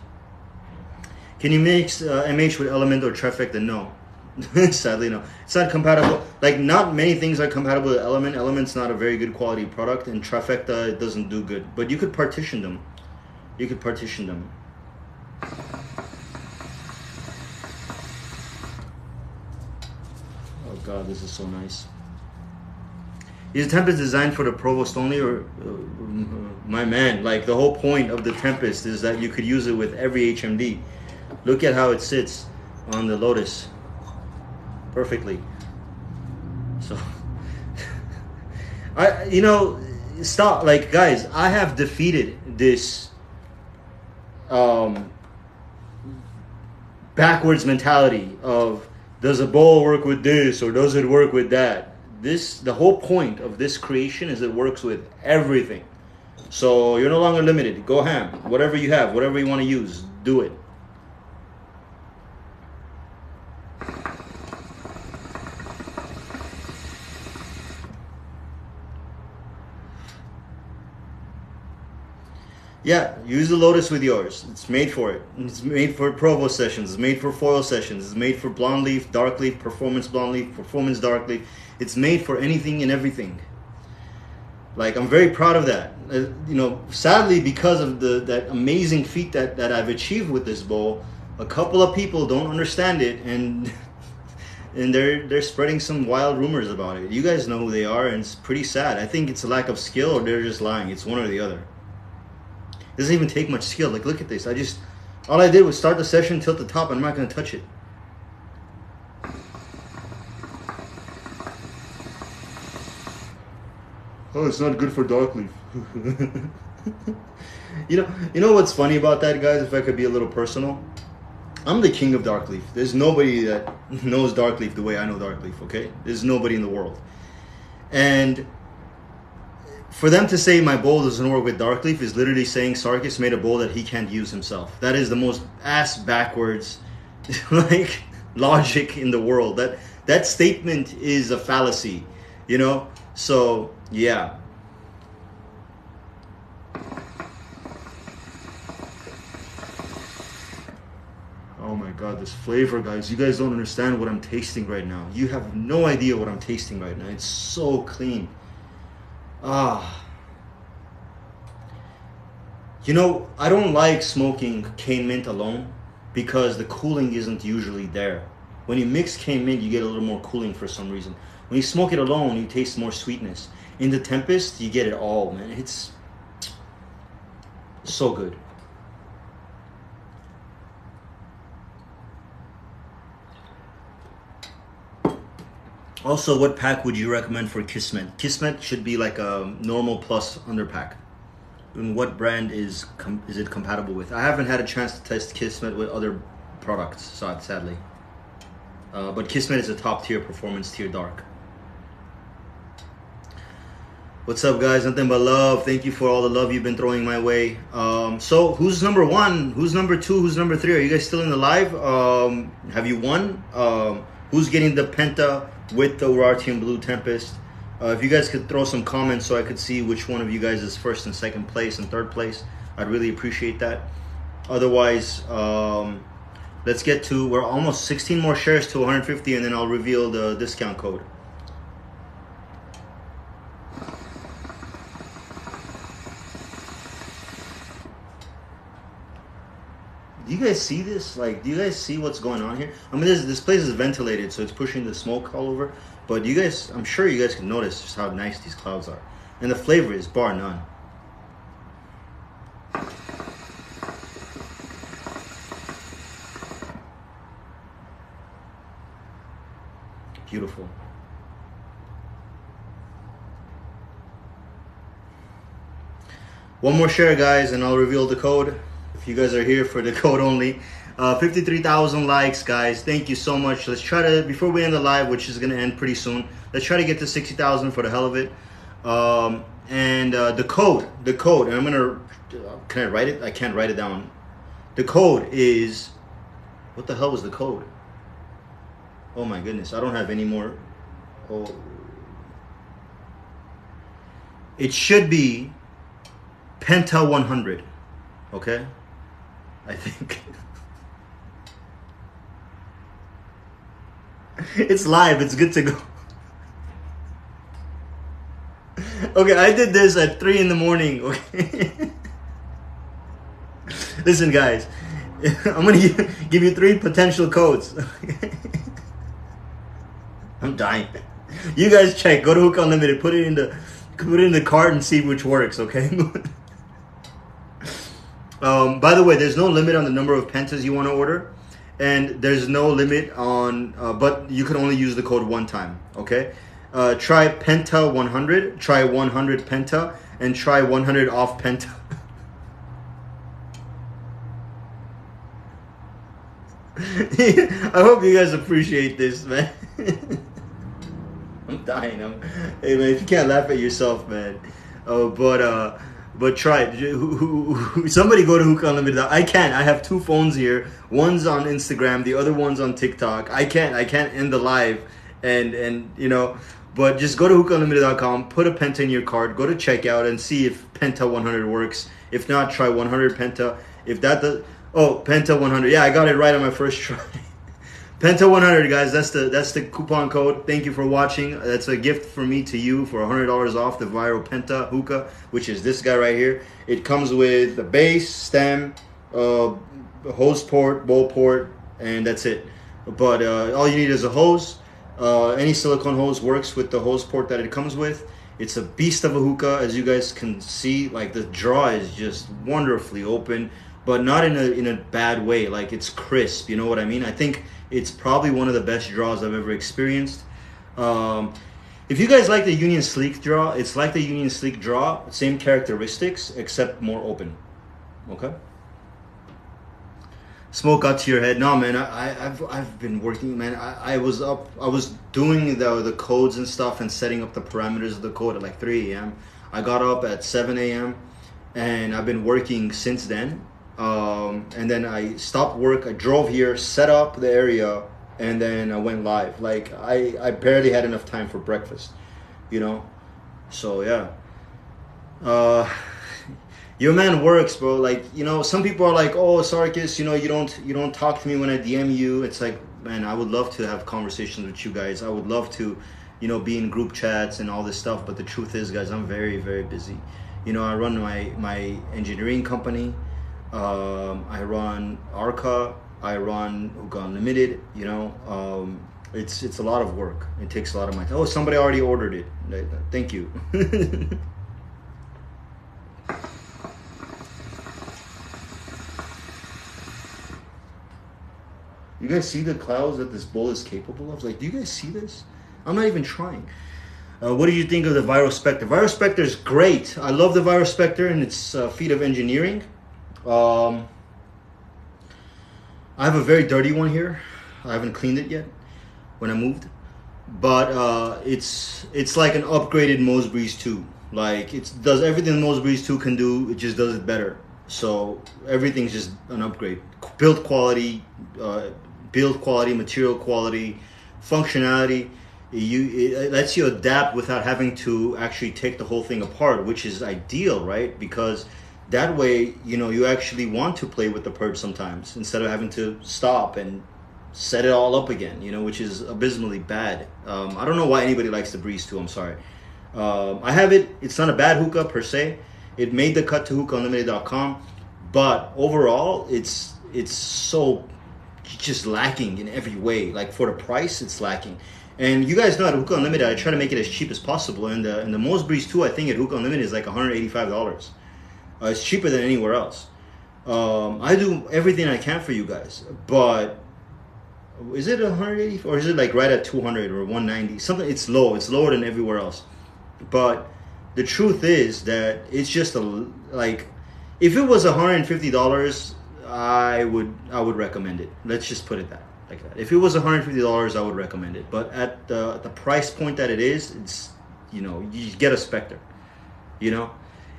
Can you mix MH with element or trifecta? No. Sadly, no. It's not compatible. Like, not many things are compatible with element. Element's not a very good quality product, and trifecta, it doesn't do good. But you could partition them. Oh god, this is so nice. Is the Tempest designed for the Provost only, or my man? Like, the whole point of the Tempest is that you could use it with every HMD. Look at how it sits on the Lotus. Perfectly. So stop, like, guys, I have defeated this backwards mentality of does a bowl work with this or does it work with that. The whole point of this creation is it works with everything. So you're no longer limited. Go ham. Whatever you have, whatever you want to use, do it. Yeah, use the Lotus with yours. It's made for it. It's made for Provo sessions. It's made for foil sessions. It's made for blonde leaf, dark leaf, performance blonde leaf, performance dark leaf. It's made for anything and everything. Like, I'm very proud of that. You know, sadly, because of that amazing feat that I've achieved with this bowl, a couple of people don't understand it, and and they're spreading some wild rumors about it. You guys know who they are, and it's pretty sad. I think it's a lack of skill, or they're just lying. It's one or the other. It doesn't even take much skill. Like, look at this. All I did was start the session, tilt the top, and I'm not going to touch it. Oh, it's not good for dark leaf. You know what's funny about that, guys? If I could be a little personal, I'm the king of dark leaf. There's nobody that knows dark leaf the way I know dark leaf. Okay, there's nobody in the world. And for them to say my bowl doesn't work with dark leaf is literally saying Sarkis made a bowl that he can't use himself. That is the most ass backwards like logic in the world. That statement is a fallacy, you know? So yeah. Oh my god, this flavor, guys. You guys don't understand what I'm tasting right now. You have no idea what I'm tasting right now. It's so clean. You know, I don't like smoking cane mint alone because the cooling isn't usually there. When you mix cane mint, you get a little more cooling for some reason. When you smoke it alone, you taste more sweetness. In the Tempest, you get it all, man. It's so good. Also, what pack would you recommend for Kismet? Kismet should be like a normal plus underpack. And what brand is it compatible with? I haven't had a chance to test Kismet with other products, sadly. But Kismet is a top tier, performance tier dark. What's up, guys? Nothing but love. Thank you for all the love you've been throwing my way. So who's number one? Who's number two? Who's number three? Are you guys still in the live? Have you won? Who's getting the Penta with the Urartian Blue Tempest? If you guys could throw some comments so I could see which one of you guys is first and second place and third place, I'd really appreciate that. Otherwise, let's get to, we're almost 16 more shares to 150, and then I'll reveal the discount code. Do you guys see this? Like, do you guys see what's going on here? I mean, this place is ventilated, so it's pushing the smoke all over. But you guys, I'm sure you guys can notice just how nice these clouds are. And the flavor is bar none. Beautiful. One more share, guys, and I'll reveal the code. If you guys are here for the code only. 53,000 likes, guys. Thank you so much. Let's try to, before we end the live, which is going to end pretty soon, let's try to get to 60,000 for the hell of it. The code, and I'm going to, can I write it? I can't write it down. The code is, what the hell was the code? Oh my goodness, I don't have any more. Oh. It should be Penta 100, okay? I think. It's live, it's good to go. Okay, I did this at 3 in the morning, okay? Listen, guys, I'm gonna give you 3 potential codes. I'm dying. You guys check, go to Hookah Unlimited, put it in the cart and see which works, okay? By the way, there's no limit on the number of pentas you want to order, and there's no limit on, but you can only use the code one time, okay? Try Penta 100, try 100 Penta, and try 100 off Penta. I hope you guys appreciate this, man. I'm dying. Hey, man, if you can't laugh at yourself, man. But try it. Somebody go to Hookah Unlimited. I can't. I have 2 phones here. One's on Instagram. The other one's on TikTok. I can't end the live. And you know, but just go to hookahunlimited.com. Put a Penta in your cart. Go to checkout and see if Penta 100 works. If not, try 100 Penta. If that does, oh, Penta 100. Yeah, I got it right on my first try. Penta 100, guys. That's the coupon code. Thank you for watching. That's a gift from me to you for $100 off the Viral Penta Hookah, which is this guy right here. It comes with the base, stem, hose port, bowl port, and that's it. But all you need is a hose. Any silicone hose works with the hose port that it comes with. It's a beast of a hookah, as you guys can see. Like, the draw is just wonderfully open, but not in a bad way. Like, it's crisp, you know what I mean? I think it's probably one of the best draws I've ever experienced. If you guys like the Union Sleek draw, it's like the Union Sleek draw, same characteristics, except more open. Okay? Smoke got to your head. No, man, I've been working, man. I was doing the codes and stuff and setting up the parameters of the code at like 3 a.m. I got up at 7 a.m. and I've been working since then. And then I stopped work. I drove here, set up the area, and then I went live. Like, I barely had enough time for breakfast, you know. So yeah. Your man works, bro. Like, you know, some people are like, oh, Sarkis, you know, you don't talk to me when I DM you. It's like, man, I would love to have conversations with you guys. I would love to, you know, be in group chats and all this stuff. But the truth is, guys, I'm very, very busy. You know, I run my engineering company. I run ARKA. I run Hookah Unlimited. You know, it's a lot of work. It takes a lot of my time. Oh, somebody already ordered it. Thank you. You guys see the clouds that this bowl is capable of? Like, do you guys see this? I'm not even trying. What do you think of the Viral Spectre? Viral Spectre is great. I love the Viral Spectre and its feat of engineering. I have a very dirty one here. I haven't cleaned it yet when I moved. But it's like an upgraded Mose Breeze 2. Like, it does everything Mose Breeze 2 can do. It just does it better. So everything's just an upgrade. Build quality, material quality, functionality. It lets you adapt without having to actually take the whole thing apart, which is ideal, right? Because that way, you know, you actually want to play with the purge sometimes instead of having to stop and set it all up again, you know, which is abysmally bad. I don't know why anybody likes the Breeze 2. I'm sorry. I have it. It's not a bad hookah per se. It made the cut to hookahunlimited.com, but overall, it's so just lacking in every way. Like, for the price, it's lacking. And you guys know at Hookah Unlimited, I try to make it as cheap as possible. And the Mose Breeze 2, I think at Hookah Unlimited is like $185. It's cheaper than anywhere else. I do everything I can for you guys, but is it 180 or is it like right at 200 or 190? Something. It's low. It's lower than everywhere else. But the truth is that it's just like, if it was $150, I would recommend it. Let's just put it like that. If it was $150, I would recommend it. But at the price point that it is, it's, you know, you get a Spectre. You know,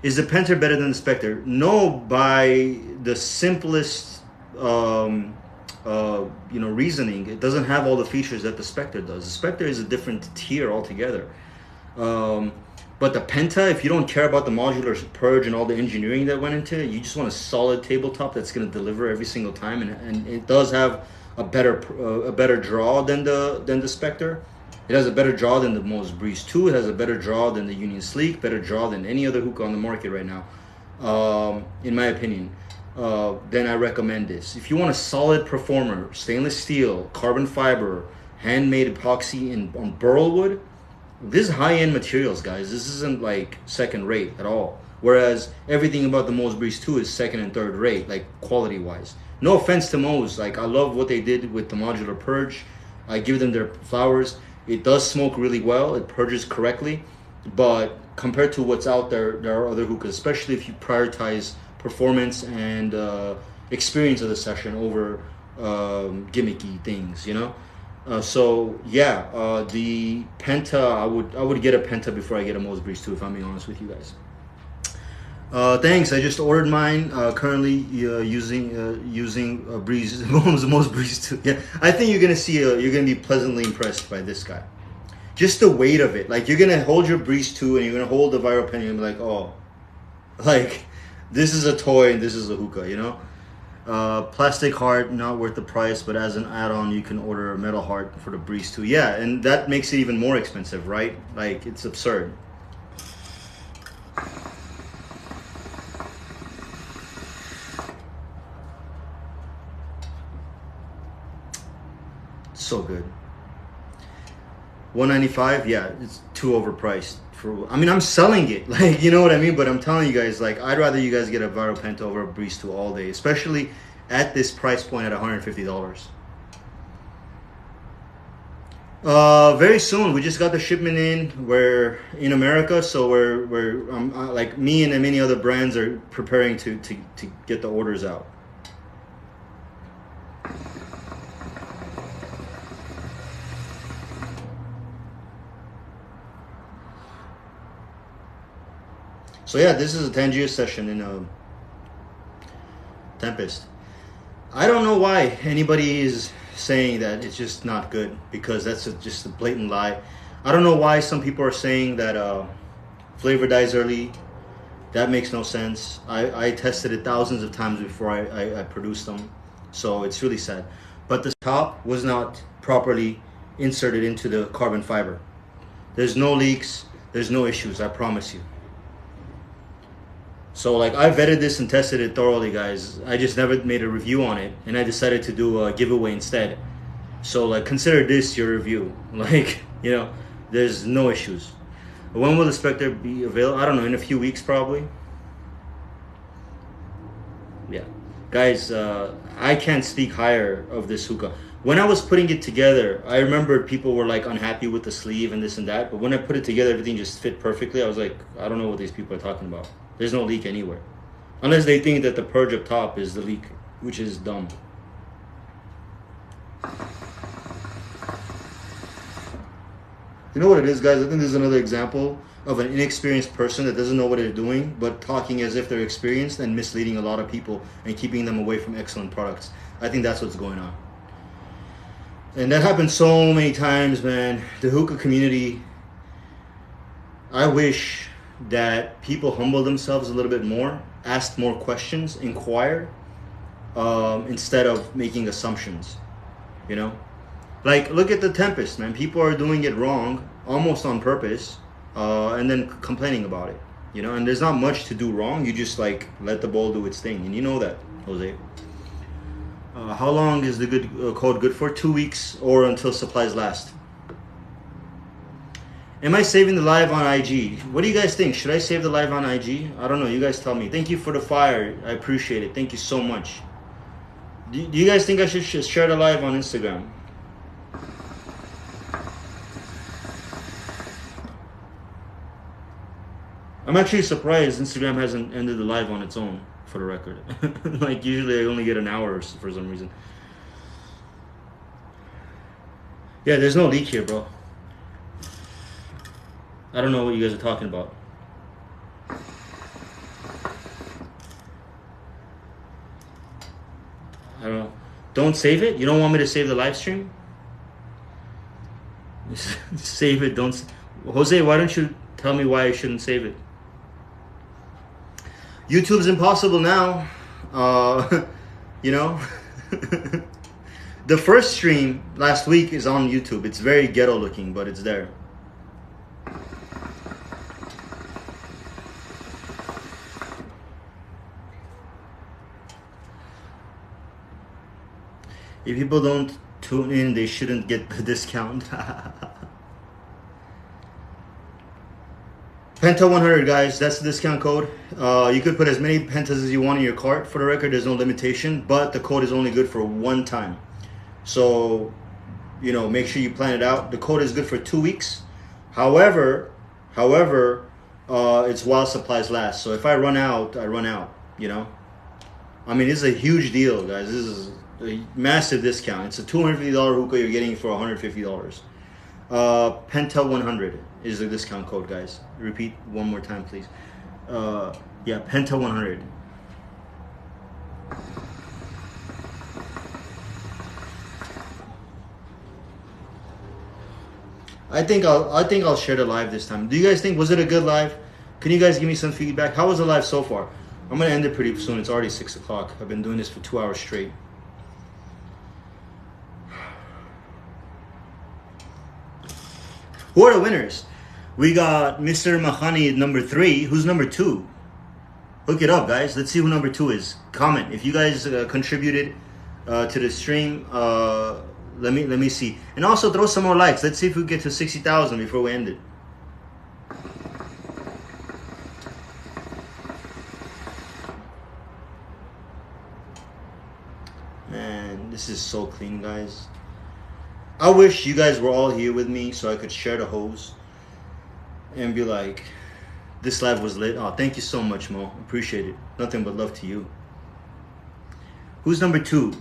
is the Penta better than the Spectre? No, by the simplest you know, reasoning. It doesn't have all the features that the Spectre does. The Spectre is a different tier altogether. But the Penta, if you don't care about the modular purge and all the engineering that went into it, you just want a solid tabletop that's going to deliver every single time, and it does have a better draw than the Spectre. It has a better draw than the Mose Breeze 2. It has a better draw than the Union Sleek, better draw than any other hookah on the market right now, in my opinion. Then I recommend this. If you want a solid performer, stainless steel, carbon fiber, handmade epoxy on burl wood, this is high-end materials, guys. This isn't like second rate at all. Whereas everything about the Mose Breeze 2 is second and third rate, like quality-wise. No offense to Mose. Like, I love what they did with the modular purge. I give them their flowers. It does smoke really well. It purges correctly. But compared to what's out there, there are other hookahs, especially if you prioritize performance and experience of the session over gimmicky things, you know? So yeah, the Penta, I would get a Penta before I get a Mose Breeze 2, if I'm being honest with you guys. Thanks. I just ordered mine. Currently using a Breeze, Mose Breeze 2. Yeah, I think you're gonna be pleasantly impressed by this guy. Just the weight of it. Like, you're gonna hold your Breeze 2 and you're gonna hold the Viral Pen and you're gonna be like, oh, like This is a toy and this is a hookah, you know? Plastic heart, not worth the price, but as an add-on, you can order a metal heart for the Breeze 2. Yeah, and that makes it even more expensive, right? Like, it's absurd. So good. $195, yeah, it's too overpriced. I mean, I'm selling it, like, you know what I mean? But I'm telling you guys, like, I'd rather you guys get a Viral Penta over a Breeze 2 all day, especially at this price point at $150. Very soon. We just got the shipment in. We're in America, so we're like me and many other brands are preparing to get the orders out. So yeah, this is a Tangiers session in a Tempest. I don't know why anybody is saying that it's just not good, because that's just a blatant lie. I don't know why some people are saying that flavor dies early. That makes no sense. I tested it thousands of times before I produced them, so it's really sad. But the top was not properly inserted into the carbon fiber. There's no leaks, there's no issues, I promise you. So like, I vetted this and tested it thoroughly, guys. I just never made a review on it, and I decided to do a giveaway instead. So like, consider this your review. Like, you know, there's no issues. When will the Spectre be available? I don't know, in a few weeks probably. Yeah, guys, I can't speak higher of this hookah. When I was putting it together, I remember people were like unhappy with the sleeve and this and that, but when I put it together, everything just fit perfectly. I was like, I don't know what these people are talking about. There's no leak anywhere. Unless they think that the purge up top is the leak, which is dumb. You know what it is, guys? I think this is another example of an inexperienced person that doesn't know what they're doing, but talking as if they're experienced and misleading a lot of people and keeping them away from excellent products. I think that's what's going on. And that happens so many times, man. The hookah community, I wish that people humble themselves a little bit more, ask more questions, inquire, instead of making assumptions, you know? Like, look at the Tempest, man. People are doing it wrong, almost on purpose, and then complaining about it, you know? And there's not much to do wrong. You just, like, let the ball do its thing, and you know that, Jose. How long is the code good for? 2 weeks or until supplies last. Am I saving the live on IG? What do you guys think? Should I save the live on IG? I don't know. You guys tell me. Thank you for the fire. I appreciate it. Thank you so much. Do you guys think I should share the live on Instagram? I'm actually surprised Instagram hasn't ended the live on its own, for the record. Like, usually I only get an hour for some reason. Yeah, there's no leak here, bro. I don't know what you guys are talking about. I don't know. Don't save it? You don't want me to save the live stream? Save it. Don't. Jose, why don't you tell me why I shouldn't save it? YouTube's impossible now. You know? The first stream last week is on YouTube. It's very ghetto looking, but it's there. If people don't tune in, they shouldn't get the discount. Penta 100, guys, that's the discount code. You could put as many pentas as you want in your cart. For the record, there's no limitation, but the code is only good for one time. So, you know, make sure you plan it out. The code is good for 2 weeks. However, it's while supplies last. So if I run out, I run out, you know. I mean, this is a huge deal, guys. This is a massive discount. It's a $250 hookah you're getting for $150. Penta 100 is the discount code, guys. Repeat one more time, please. Yeah, Penta 100. I think I'll share the live this time. Do you guys think, was it a good live? Can you guys give me some feedback? How was the live so far? I'm gonna end it pretty soon. It's already 6 o'clock. I've been doing this for 2 hours straight. Who are the winners? We got Mr. Mahani number 3. Who's number 2? Hook it up, guys. Let's see who number 2 is. Comment if you guys contributed to the stream. Let me see, and also throw some more likes. Let's see if we get to 60,000 before we end it. Man, this is so clean, guys. I wish you guys were all here with me so I could share the hose and be like, this live was lit. Oh, thank you so much, Mo. Appreciate it. Nothing but love to you. Who's number 2?